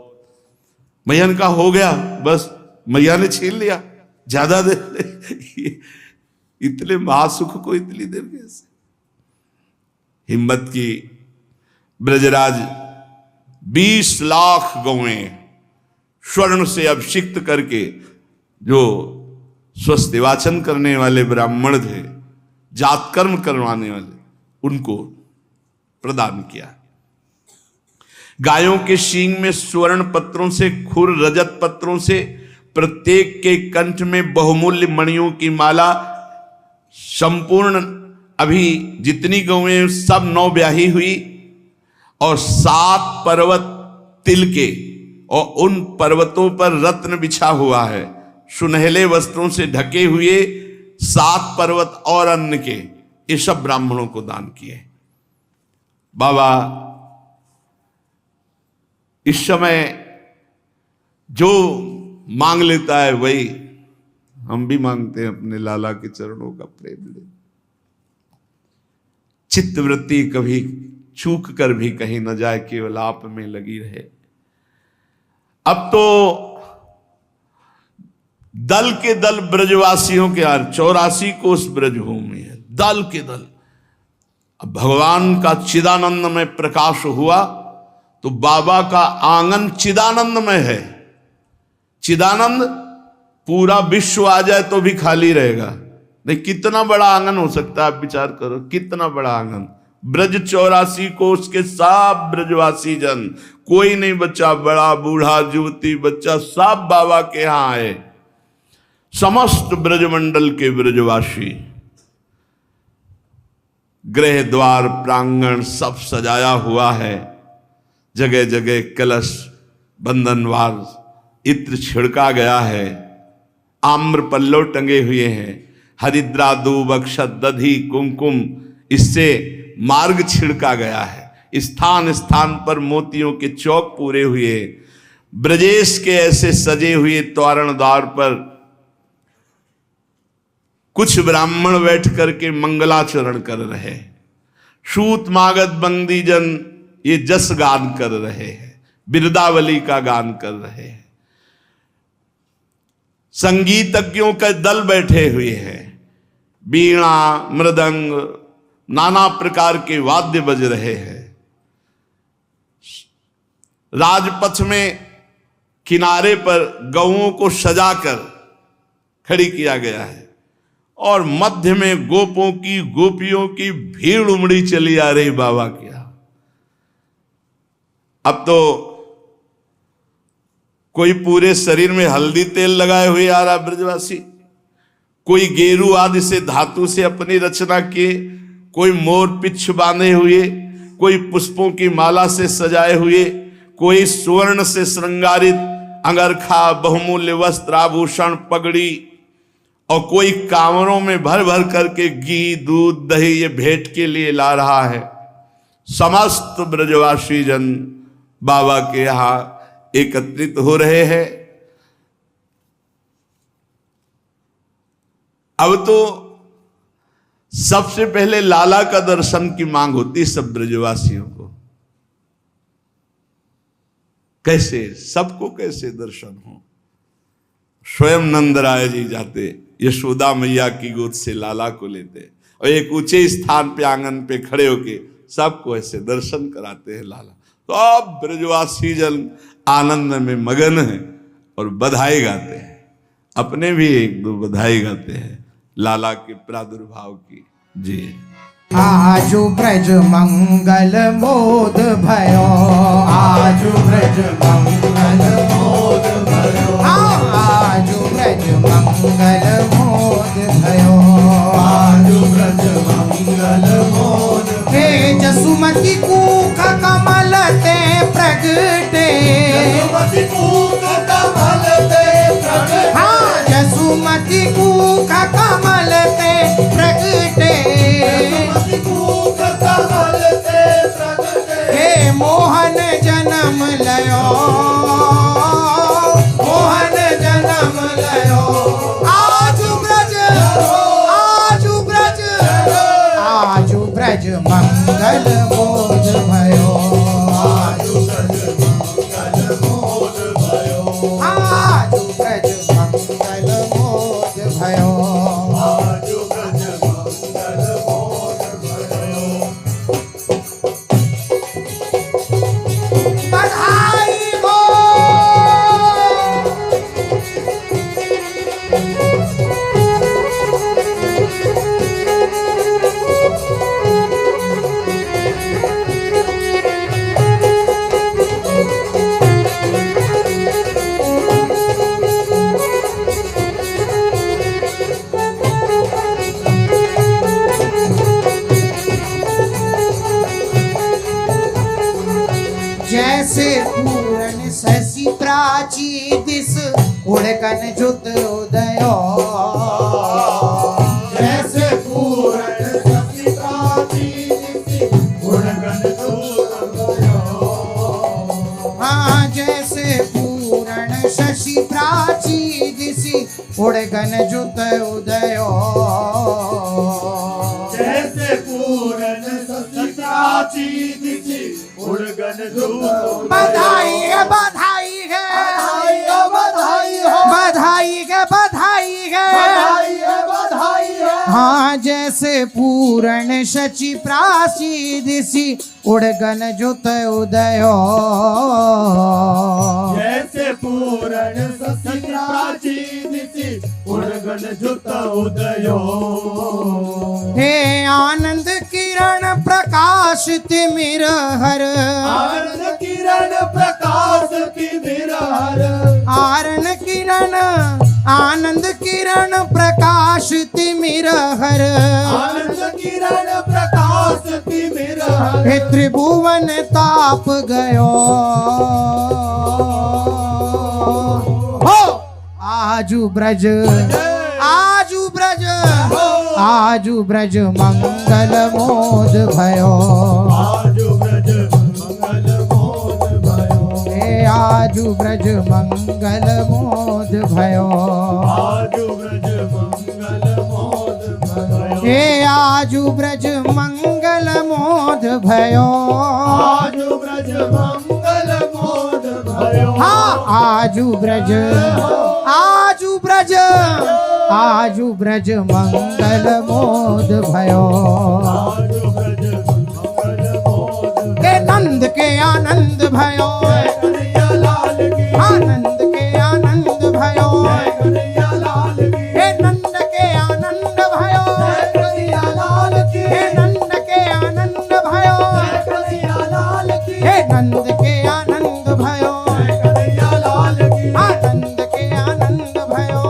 मैया का हो गया, बस मैया ने छीन लिया, ज्यादा देर इतने महासुख को इतनी देर कैसे। हिम्मत की ब्रजराज 20 लाख गौएं स्वर्ण से अभिषिक्त करके, जो स्वस्तिवाचन करने वाले ब्राह्मण थे, जात कर्म करवाने वाले, उनको प्रदान किया। गायों के सींग में स्वर्ण पत्रों से, खुर रजत पत्रों से, प्रत्येक के कंठ में बहुमूल्य मणियों की माला। संपूर्ण अभी जितनी गौएं सब 9 ब्याही हुई, और 7 पर्वत तिल के, और उन पर्वतों पर रत्न बिछा हुआ है, सुनहले वस्त्रों से ढके हुए 7 पर्वत और अन्न के, ये सब ब्राह्मणों को दान किए। बाबा इस समय जो मांग लेता है वही हम भी मांगते हैं, अपने लाला के चरणों का प्रेम ले। चित्तवृत्ति कभी चूक कर भी कहीं न जाए, केवल आप में लगी रहे। अब तो दल के दल ब्रजवासियों के 84 कोस ब्रजभूमि है, दल के दल। अब भगवान का चिदानंद में प्रकाश हुआ तो बाबा का आंगन चिदानंद में है। चिदानंद पूरा विश्व आ जाए तो भी खाली रहेगा नहीं। कितना बड़ा आंगन हो सकता है, आप विचार करो, कितना बड़ा आंगन। ब्रज 84 कोस के सब ब्रजवासी जन, कोई नहीं बच्चा, बड़ा बूढ़ा युवती बच्चा, सब बाबा के यहां आए। समस्त ब्रजमंडल के ब्रजवासी गृह द्वार प्रांगण सब सजाया हुआ है, जगह जगह कलश बंधनवार इत्र छिड़का गया है, आम्र पल्लव टंगे हुए हैं, हरिद्रा दूब अक्षत दधि कुमकुम इससे मार्ग छिड़का गया है। स्थान स्थान पर मोतियों के चौक पूरे हुए, ब्रजेश के ऐसे सजे हुए तोरण द्वार पर कुछ ब्राह्मण बैठ करके मंगलाचरण कर रहे, सूत मागध बंदी जन ये जस गान कर रहे हैं, बिरदावली का गान कर रहे हैं, संगीतज्ञों का दल बैठे हुए हैं, बीणा मृदंग नाना प्रकार के वाद्य बज रहे हैं। राजपथ में किनारे पर गौओं को सजाकर खड़ी किया गया है और मध्य में गोपों की गोपियों की भीड़ उमड़ी चली आ रही बाबा की। अब तो कोई पूरे शरीर में हल्दी तेल लगाए हुए आ रहा ब्रजवासी, कोई गेरू आदि से धातु से अपनी रचना किए, कोई मोर पिच्छ बांधे हुए, कोई पुष्पों की माला से सजाए हुए, कोई स्वर्ण से श्रृंगारित अंगरखा बहुमूल्य वस्त्र आभूषण पगड़ी, और कोई कांवरों में भर भर करके घी दूध दही ये भेंट के लिए ला रहा है। समस्त ब्रजवासी जन बाबा के यहां एकत्रित हो रहे हैं। अब तो सबसे पहले लाला का दर्शन की मांग होती है सब ब्रजवासियों को। कैसे सबको कैसे दर्शन हो? स्वयं नंदराय जी जाते, यशोदा मैया की गोद से लाला को लेते और एक ऊंचे स्थान पे आंगन पे खड़े होके सबको ऐसे दर्शन कराते हैं लाला। तो अब ब्रजवासी जन आनंद में मगन है और बधाई गाते हैं, अपने भी एक दो बधाई गाते हैं लाला के प्रादुर्भाव की। जी आजु ब्रज मंगल मोद भयो, आजु ब्रज मंगल मोद भयो, आजु ब्रज मंगल मोद भयो, आजु ब्रज मंगल मोद। हे जसुमती कूख कमल ते प्रगटे, जसुमती कूख कमल ते प्रगटे, हाँ जसुमती कूख कमल ते प्रगटे, हे मोहन जन्म लयो, मोहन जन्म लयो, आजु ब्रज, आजु ब्रज, आजु ब्रज मंगल मोद भयो, आजु ब्रज मंगल मोद भयो, आजु ब्रज मंगल मोद भयो, आजु ब्रज मंगल मोद भयो। बधाई हो जैसे पूर्ण शशि प्राची दिस उड़कन जुत उदयो, जैसे पूर्ण शशि प्राची दिस उड़कन जुत उदयो, हाँ जैसे पूर्ण शशि प्राची दिसी उड़कन जुत उदयो, जैसे पूर्ण शशि प्राची दिसी उड़गन जुत। बधाई है बधाई है बधाई हो, बधाई है बधाई है बधाई है बधाई है, हाँ जैसे पूर्ण शचि प्राची दिसी उड़गन जुत उदयो, जैसे पूर्ण शचि प्राची दिसी उड़गन जुत उदयो। हे आनंद किरण प्रकाश तिमिर हर, आनंद किरण प्रकाश तिमिर हर, आनंद किरण आनंद किरण प्रकाश तिमिर हर, आनंद किरण प्रकाश तिमिर हर, हे त्रिभुवन ताप गयो हो आजू ब्रज, आजू ब्रज, आजू ब्रज मंगल मोद भयो, आजू ब्रज मंगल मोद भयो, हे आजू ब्रज मंगल मोद भयो, आजू ब्रज मंगल मोद भयो, हे आजू ब्रज मंगल मोद भयो, आजू ब्रज मंगल मोद भयो, हाँ आजू ब्रज, आजू ब्रज, आजू ब्रज मंगल मोद भयो, आजू ब्रज मंगल मोद हे नंद के आनंद भयो, कन्हैया लाल की, आनंद के आनंद भयो, कन्हैया लाल की, हे नंद के आनंद भयो, कन्हैया लाल की, हे नंद के आनंद भयो, कन्हैया लाल की, हे नंद के आनंद भयो, कन्हैया लाल की, आनंद के आनंद भयो,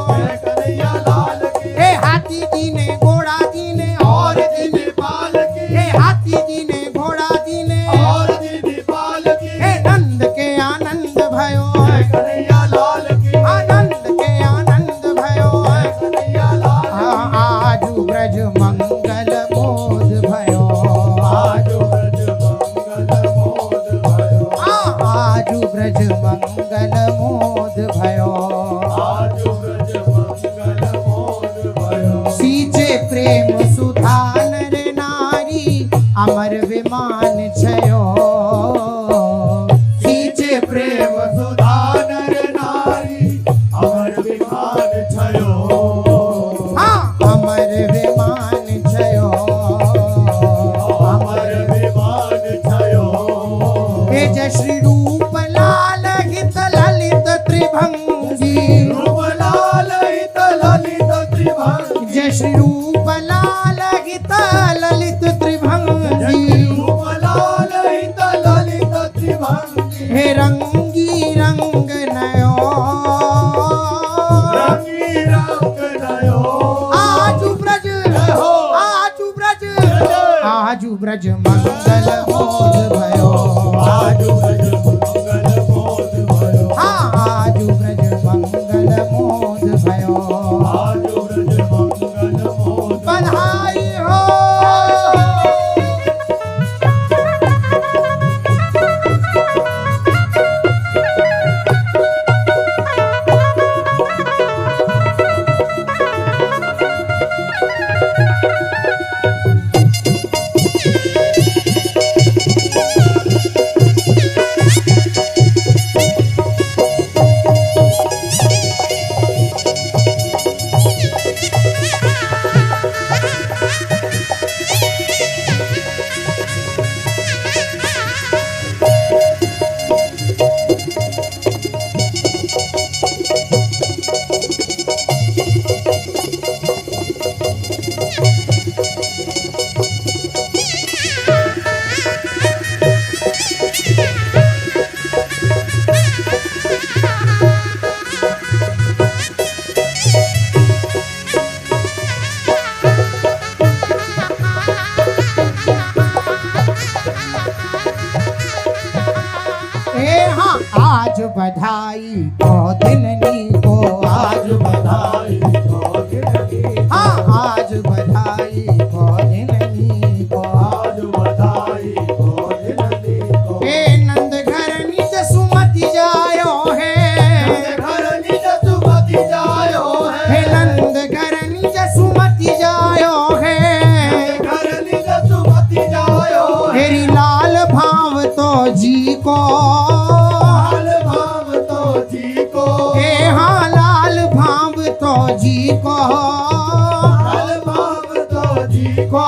कन्हैया लाल की, हे हाथी दीने घोड़ा दीने और दीने, पाल की, हे हाथी दीने घोड़ा दीने और दीदी पाल की, हे नंद के आनंद भयो, कन्हैया लाल की, आनंद के आनंद भयो, कन्हैया लाल आजू ब्रज मंगल मोद भयो, आजू ब्रज मंगल मोद भयो, आजू ब्रज मंगल मोद भयो, आजू ब्रज मंगल मोद भयो, सींचे प्रेम सुधा नर नारी अमर विमान छयो, सींचे प्रेम सुधा नर नारी अमर विमान छयो, हाँ अमर विमान छयो, अमर विमान छयो, हे जय श्री रूप लाल हित ललित त्रिभंगी, रूप लाल हित ललित त्रिभंगी, जय श्री रूप लाल हित ललित त्रिभंगी, रूप लाल हित ललित त्रिभंगी, हे रंगी रंग नयो, रंगी रंग नयो, आजू ब्रज, आजू ब्रज, आजू ब्रज मंगल मोद भयो, आजू ब्रज मंगल मोद भयो, हाँ आजू ब्रज मंगल मोद भयो, आजू ब्रज मंगल मोद बधाई हो आज बधाई को दिननी को आज बधाई को दिननी, हाँ आज बधाई को दिननी को आज बधाई को दिननी को, हे नंद घर निज सुमति जायो है, घर निज सुमति जायो हे है, नंद घर निज सुमति जायो है, घर निज सुमति जायो है, हेरी लाल भाव तो जी को लाल भाव तो जी को, हे हाँ लाल भाव तो जी को लाल भाव तो जी को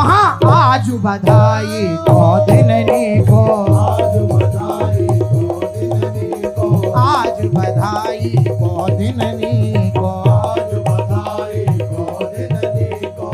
हाँ आज बधाई को दिननी को आज बधाई को दिननी को, आज बधाई को दिननी को आज बधाई को दिननी को,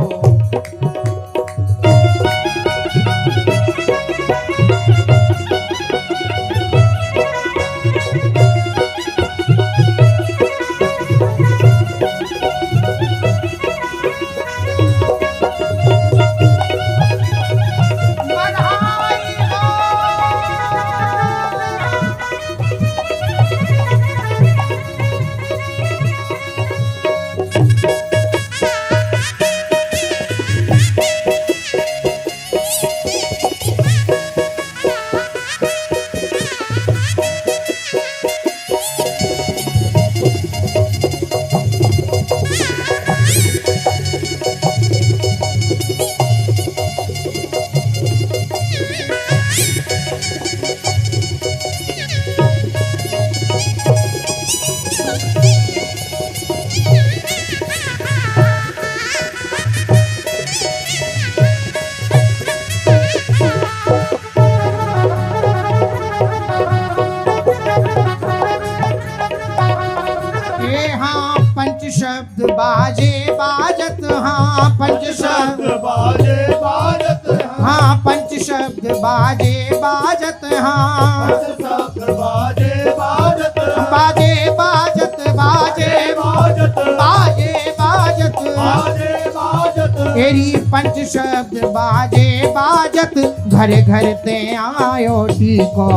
ए हाँ पंच शब्द बाजे बाजत हाँ पंच शब्द बाजे बाजत हाँ पंच शब्द बाजे बाजत हाँ शब्द बाजे बाजत बाजे बाजत बाजे बाजत बाजे बाजत बाजे बाजत तेरी पंच शब्द बाजे बाजत घर घर ते आयो टीको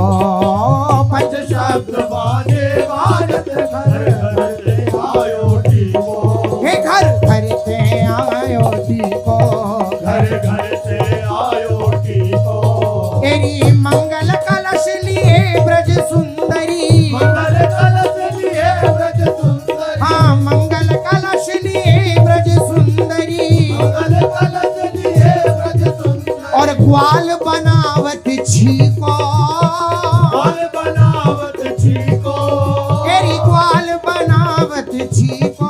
पंच शब्द बाजे बाजत घर घर से आयो टीको हे घर घर ते आयो टीको घर घर से आयो टीको तेरी मंगल कलश लिए ब्रज सुंदरी मंगल कलश लिए ब्रज सुंदरी हाँ मंगल कलश लिए ब्रज सुंदरी मंगल कलश लिए ब्रज सुंदरी और ग्वाल बनावत छीको बल बनावत छीको तेरी ग्वाल बनावत छीको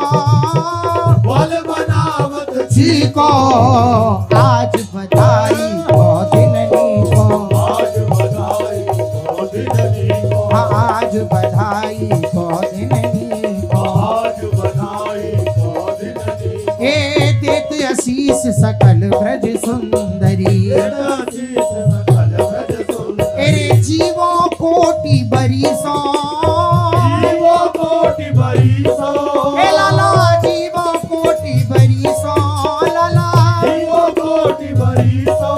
बल बनावत छीको आज बधाई हो दिननी को आज बधाई हो दिननी को हाँ, आज बधाई हो दिननी को आज बधाई हो दिननी को ए देत आशीष सकल ब्रज सुंदरी आशीष सकल ब्रज सुंदरी तेरे जीवों कोटि बरिसों जीवो कोटि बरिसो ए लाला जीवों कोटि बरिसों लाला जीवो कोटि बरिसो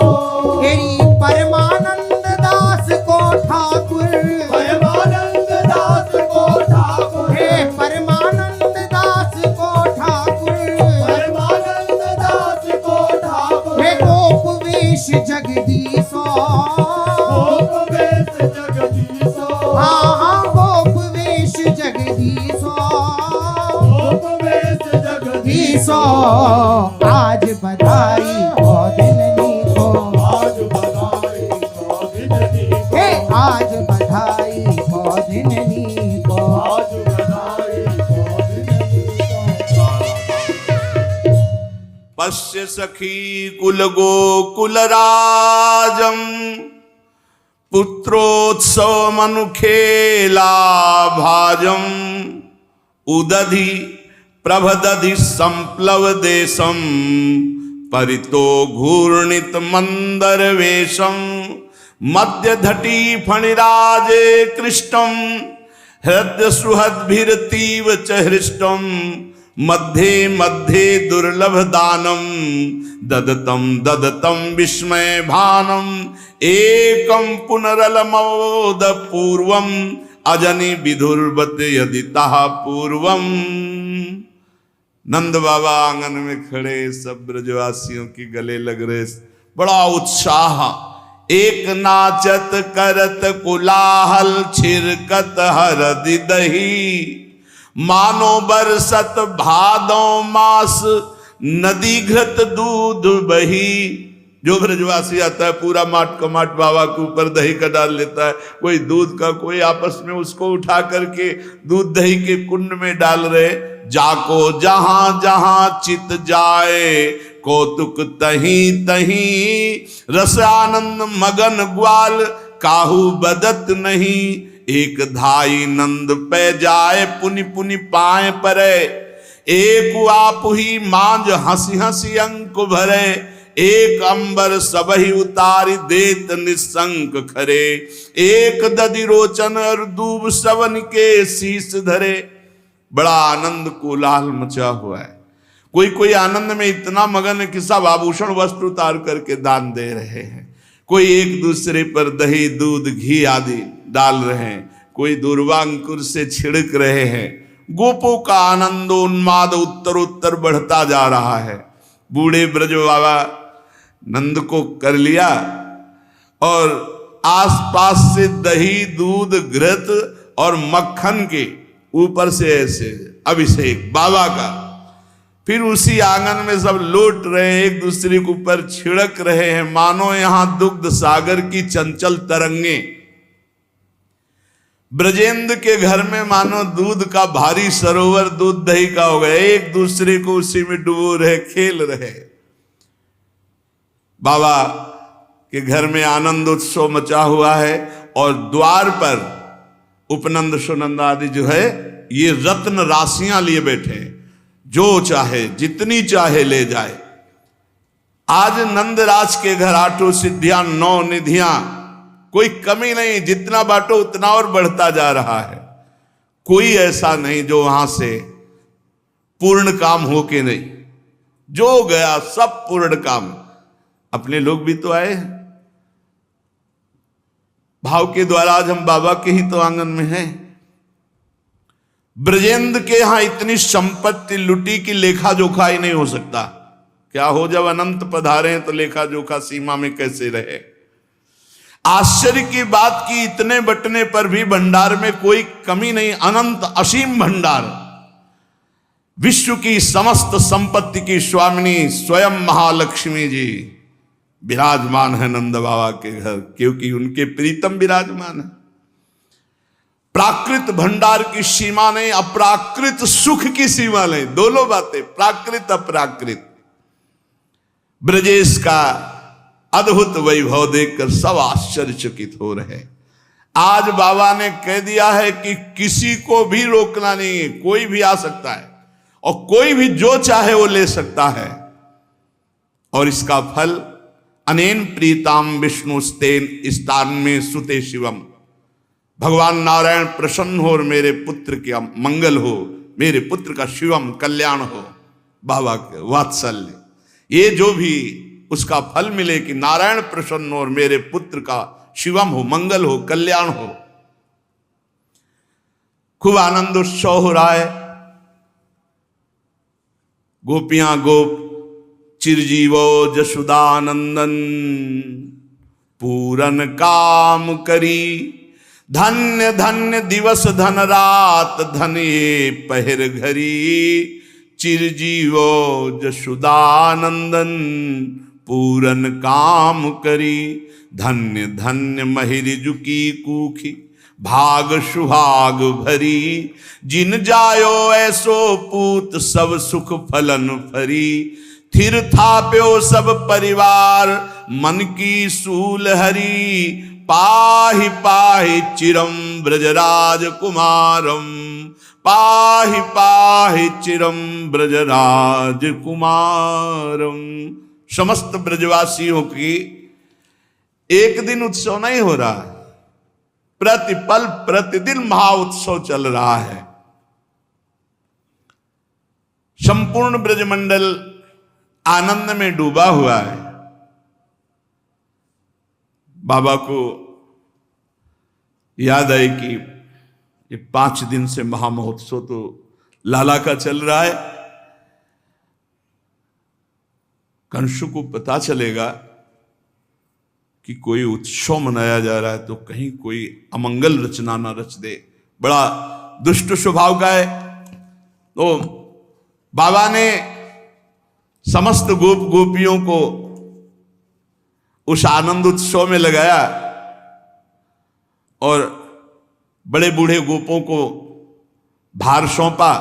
तेरी परमानंद दास को ठाकुर परमानंद दास को ठाकुर हे परमानंद दास को ठाकुर परमानंद दास को ठाकुर हे गोप वेश जगदीशो गोप वेश जगदीशो हाँ हाँ गोप वेश जगदीशो गोप वेश जगदीशो ईसो आज बधाई हो दिननी को आज बधाई हो दिननी को हे आज बधाई हो दिननी को आज बधाई हो दिननी को पश्य सखी कुल गोकुल राजम पुत्रोत्सव मनुखेला भाजम उदधि प्रभदधि संप्लव देशम परितो घूर्णित मंदर वेशम मध्य धटी फणिराजे कृष्टम हृदय सुहद्भिरतीव च हृष्टम मध्ये मध्ये दुर्लभ दानम ददतम ददतम विस्मय भानम एकम पुनरलमोद पूर्वम अजनि विधुर्वत यदि तहा पूर्वम। नंद बाबा आंगन में खड़े सब ब्रजवासियों के गले लग रहे, बड़ा उत्साह, एक नाचत करत कुलाहल छिरकत हरदि दही मानो बरसत भादो मास नदी घृत दूध बही। जो ब्रजवासी आता है पूरा माट कमाट बाबा के ऊपर दही का डाल लेता है, कोई दूध का, कोई आपस में उसको उठा करके दूध दही के कुंड में डाल रहे। जाको जहां जहां चित जाए कौतुक तही तही, रस आनंद मगन ग्वाल काहू बदत नहीं। एक धाई नंद पे जाए पुनि पुनि पाए परे, एक आप ही मांझ हंसी हंसी अंक भरे। एक अंबर सबही उतारी देत निसंक खरे, एक दधि रोचन और दूब सवन के शीस धरे। बड़ा आनंद कोलाहल मचा हुआ है। कोई कोई आनंद में इतना मगन है कि सब आभूषण वस्त्र उतार करके दान दे रहे हैं। कोई एक दूसरे पर दही दूध घी आदि डाल रहे हैं, कोई दूर्वांकुर से छिड़क रहे हैं। गोपों का आनंदोन्माद उत्तर उत्तर बढ़ता जा रहा है। बूढ़े ब्रज बाबा नंद को कर लिया और आसपास से दही दूध घृत और मक्खन के ऊपर से ऐसे अभिषेक बाबा का। फिर उसी आंगन में सब लौट रहे, एक दूसरे के ऊपर छिड़क रहे हैं, मानो यहां दुग्ध सागर की चंचल तरंगे। ब्रजेंद्र के घर में मानो दूध का भारी सरोवर दूध दही का हो गया, एक दूसरे को उसी में डुबो रहे, खेल रहे। बाबा के घर में आनंद उत्सव मचा हुआ है और द्वार पर उपनंद सुनंद आदि जो है ये रत्न राशियां लिए बैठे हैं, जो चाहे जितनी चाहे ले जाए। आज नंदराज के घर आठों सिद्धियां 9 निधियां, कोई कमी नहीं, जितना बांटो उतना और बढ़ता जा रहा है। कोई ऐसा नहीं जो वहां से पूर्ण काम हो के नहीं, जो गया सब पूर्ण काम। अपने लोग भी तो आए हैं भाव के द्वारा, आज हम बाबा के ही तो आंगन में हैं। ब्रजेंद्र के यहां इतनी संपत्ति लुटी की लेखा जोखा ही नहीं हो सकता। क्या हो, जब अनंत पधारे हैं तो लेखा जोखा सीमा में कैसे रहे। आश्चर्य की बात की इतने बटने पर भी भंडार में कोई कमी नहीं, अनंत असीम भंडार। विश्व की समस्त संपत्ति की स्वामिनी स्वयं महालक्ष्मी जी विराजमान है नंद बाबा के घर, क्योंकि उनके प्रीतम विराजमान है। प्राकृत भंडार की सीमा नहीं, अप्राकृत सुख की सीमा नहीं, दोनों बातें, प्राकृत अप्राकृत। ब्रजेश का अद्भुत वैभव देखकर सब आश्चर्यचकित हो रहे। आज बाबा ने कह दिया है कि किसी को भी रोकना नहीं है, कोई भी आ सकता है और कोई भी जो चाहे वो ले सकता है। और इसका फल अनेन प्रीताम विष्णु स्तेन स्थान में सुते शिवम, भगवान नारायण प्रसन्न हो और मेरे पुत्र का मंगल हो, मेरे पुत्र का शिवम कल्याण हो। बाबा के वात्सल्य, ये जो भी उसका फल मिले कि नारायण प्रसन्न हो और मेरे पुत्र का शिवम हो, मंगल हो, कल्याण हो। खूब आनंद उत्सव हो रहा है। गोपियां गोप चिरजीवो जसुदानंदन पूरन काम करी, धन्य धन्य दिवस धन रात धन ये पहर घरी। चिरजीवो जसुदानंदन पूरन काम करी, धन्य धन्य महिरिजु की कूखी भाग सुहाग भरी। जिन जायो ऐसो पूत सब सुख फलन फरी। थिर थाप्यो सब परिवार मन की सूल हरी। पाहि पाहि चिरम ब्रजराज कुमारम, पाहि पाहि चिरम ब्रजराज कुमारम। समस्त ब्रजवासियों की एक दिन उत्सव नहीं हो रहा है, प्रतिपल प्रतिदिन महाउत्सव चल रहा है। संपूर्ण ब्रजमंडल आनंद में डूबा हुआ है। बाबा को याद आई कि ये 5 दिन से महामहोत्सव तो लाला का चल रहा है। कंस को पता चलेगा कि कोई उत्सव मनाया जा रहा है तो कहीं कोई अमंगल रचना ना रच दे, बड़ा दुष्ट स्वभाव का है। तो बाबा ने समस्त गोप गोपियों को उस आनंद उत्सव में लगाया और बड़े बूढ़े गोपों को भार सौंपा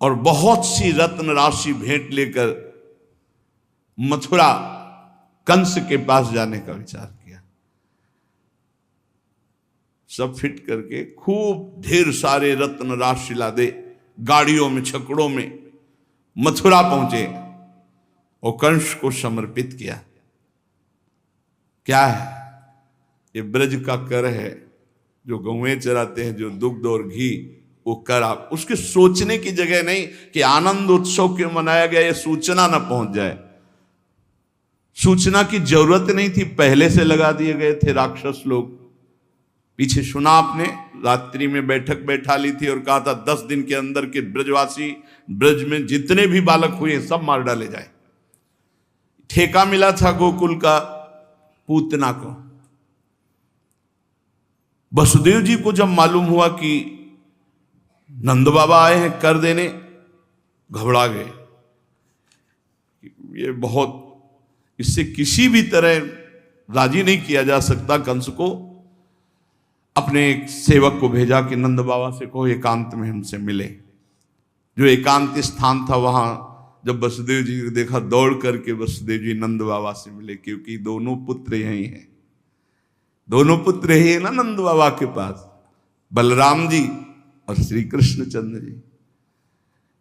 और बहुत सी रत्न राशि भेंट लेकर मथुरा कंस के पास जाने का विचार किया। सब फिट करके खूब ढेर सारे रत्न राशि लादे, गाड़ियों में छकड़ों में मथुरा पहुंचे और कंस को समर्पित किया। क्या है ये? ब्रज का कर है, जो गौएं चराते हैं, जो दुग्ध और घी, वो कर। आप उसके सोचने की जगह नहीं कि आनंद उत्सव क्यों मनाया गया, ये सूचना ना पहुंच जाए। सूचना की जरूरत नहीं थी, पहले से लगा दिए गए थे राक्षस लोग। पीछे सुना आपने, रात्रि में बैठक बैठा ली थी और कहा था 10 दिन के अंदर के ब्रजवासी, ब्रज में जितने भी बालक हुए सब मार डाले जाए। ठेका मिला था गोकुल का पूतना को। वसुदेव जी को जब मालूम हुआ कि नंद बाबा आए हैं कर देने, घबरा गए। ये बहुत, इससे किसी भी तरह राजी नहीं किया जा सकता कंस को। अपने एक सेवक को भेजा कि नंद बाबा से कहो एकांत में हमसे मिले। जो एकांत स्थान था वहां जब वसुदेव जी को देखा, दौड़ करके वसुदेव जी नंद बाबा से मिले, क्योंकि दोनों पुत्र यहीं हैं। दोनों पुत्र ही है ना नंद बाबा के पास, बलराम जी और श्री कृष्णचंद्र जी।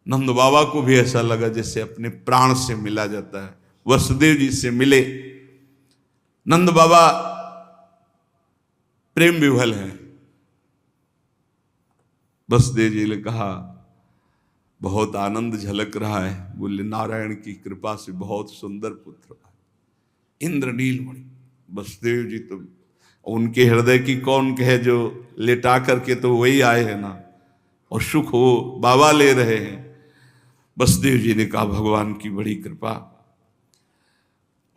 नंद बाबा को भी ऐसा लगा जैसे अपने प्राण से मिला जाता है, वसुदेव जी से मिले। नंद बाबा प्रेम विह्वल है। वसुदेव जी ने कहा बहुत आनंद झलक रहा है। बोले नारायण की कृपा से बहुत सुंदर पुत्र है, इंद्रनील मणि। वसुदेव जी तो उनके हृदय की कौन कहे, जो लेटा करके तो वही आए हैं ना, और सुख हो बाबा ले रहे हैं। वसुदेव जी ने कहा भगवान की बड़ी कृपा।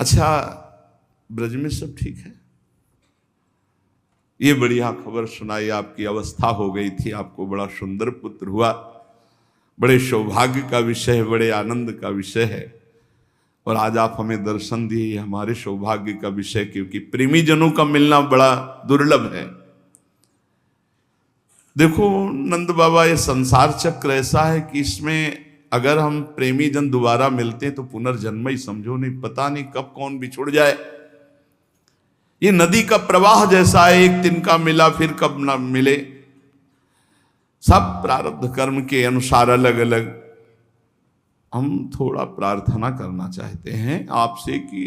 अच्छा ब्रज में सब ठीक है? ये बढ़िया खबर सुनाई, आपकी अवस्था हो गई थी, आपको बड़ा सुंदर पुत्र हुआ, बड़े सौभाग्य का विषय है, बड़े आनंद का विषय है। और आज आप हमें दर्शन दिए, हमारे सौभाग्य का विषय, क्योंकि प्रेमी जनों का मिलना बड़ा दुर्लभ है। देखो नंद बाबा, ये संसार चक्र ऐसा है कि इसमें अगर हम प्रेमी जन दोबारा मिलते हैं तो पुनर्जन्म ही समझो, नहीं पता नहीं कब कौन बिछुड़ जाए। ये नदी का प्रवाह जैसा है, एक दिन का मिला फिर कब ना मिले। सब प्रारब्ध कर्म के अनुसार अलग अलग। हम थोड़ा प्रार्थना करना चाहते हैं आपसे कि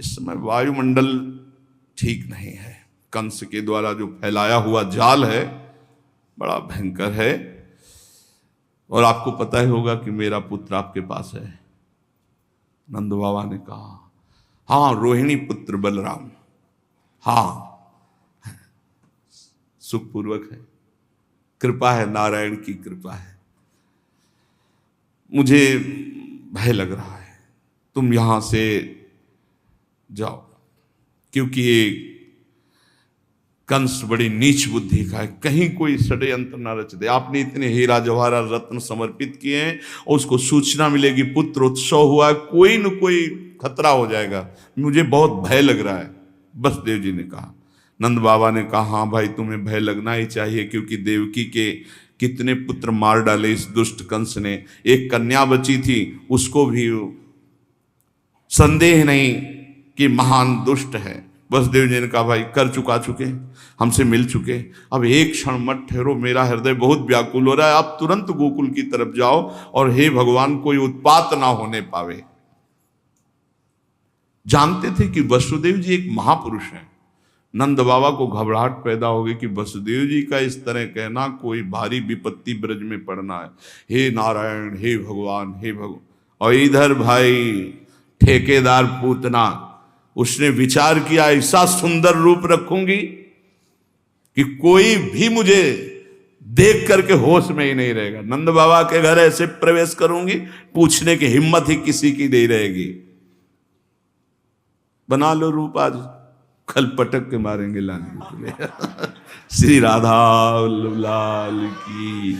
इस समय वायुमंडल ठीक नहीं है, कंस के द्वारा जो फैलाया हुआ जाल है बड़ा भयंकर है। और आपको पता ही होगा कि मेरा पुत्र आपके पास है। नंद बाबा ने कहा हाँ, रोहिणी पुत्र बलराम, हाँ सुखपूर्वक है, कृपा है, नारायण की कृपा है। मुझे भय लग रहा है, तुम यहां से जाओ, क्योंकि ये कंस बड़ी नीच बुद्धि का है, कहीं कोई षड्यंत्र न रच दे। आपने इतने हीरा जवाहरात रत्न समर्पित किए हैं और उसको सूचना मिलेगी पुत्र उत्सव हुआ है, कोई न कोई खतरा हो जाएगा, मुझे बहुत भय लग रहा है। वसुदेव जी ने कहा। नंद बाबा ने कहा हाँ भाई, तुम्हें भय लगना ही चाहिए, क्योंकि देवकी के कितने पुत्र मार डाले इस दुष्ट कंस ने। एक कन्या बची थी, उसको भी संदेह नहीं कि महान दुष्ट है। वसुदेव जी ने कहा भाई कर चुके, हमसे मिल चुके, अब एक क्षण मत ठहरो, मेरा हृदय बहुत व्याकुल हो रहा है, आप तुरंत गोकुल की तरफ जाओ और हे भगवान कोई उत्पात ना होने पावे। जानते थे कि वसुदेव जी एक महापुरुष हैं। नंद बाबा को घबराहट पैदा हो गई कि वसुदेव जी का इस तरह कहना, कोई भारी विपत्ति ब्रज में पड़ना है। हे नारायण, हे भगवान, हे भगवान। और इधर भाई ठेकेदार पूतना, उसने विचार किया ऐसा सुंदर रूप रखूंगी कि कोई भी मुझे देख करके होश में ही नहीं रहेगा। नंद बाबा के घर ऐसे प्रवेश करूंगी, पूछने की हिम्मत ही किसी की नहीं रहेगी। बना लो रूप, आज कल पटक के मारेंगे लाने के लिए। श्री राधा वल्लभ लाल की।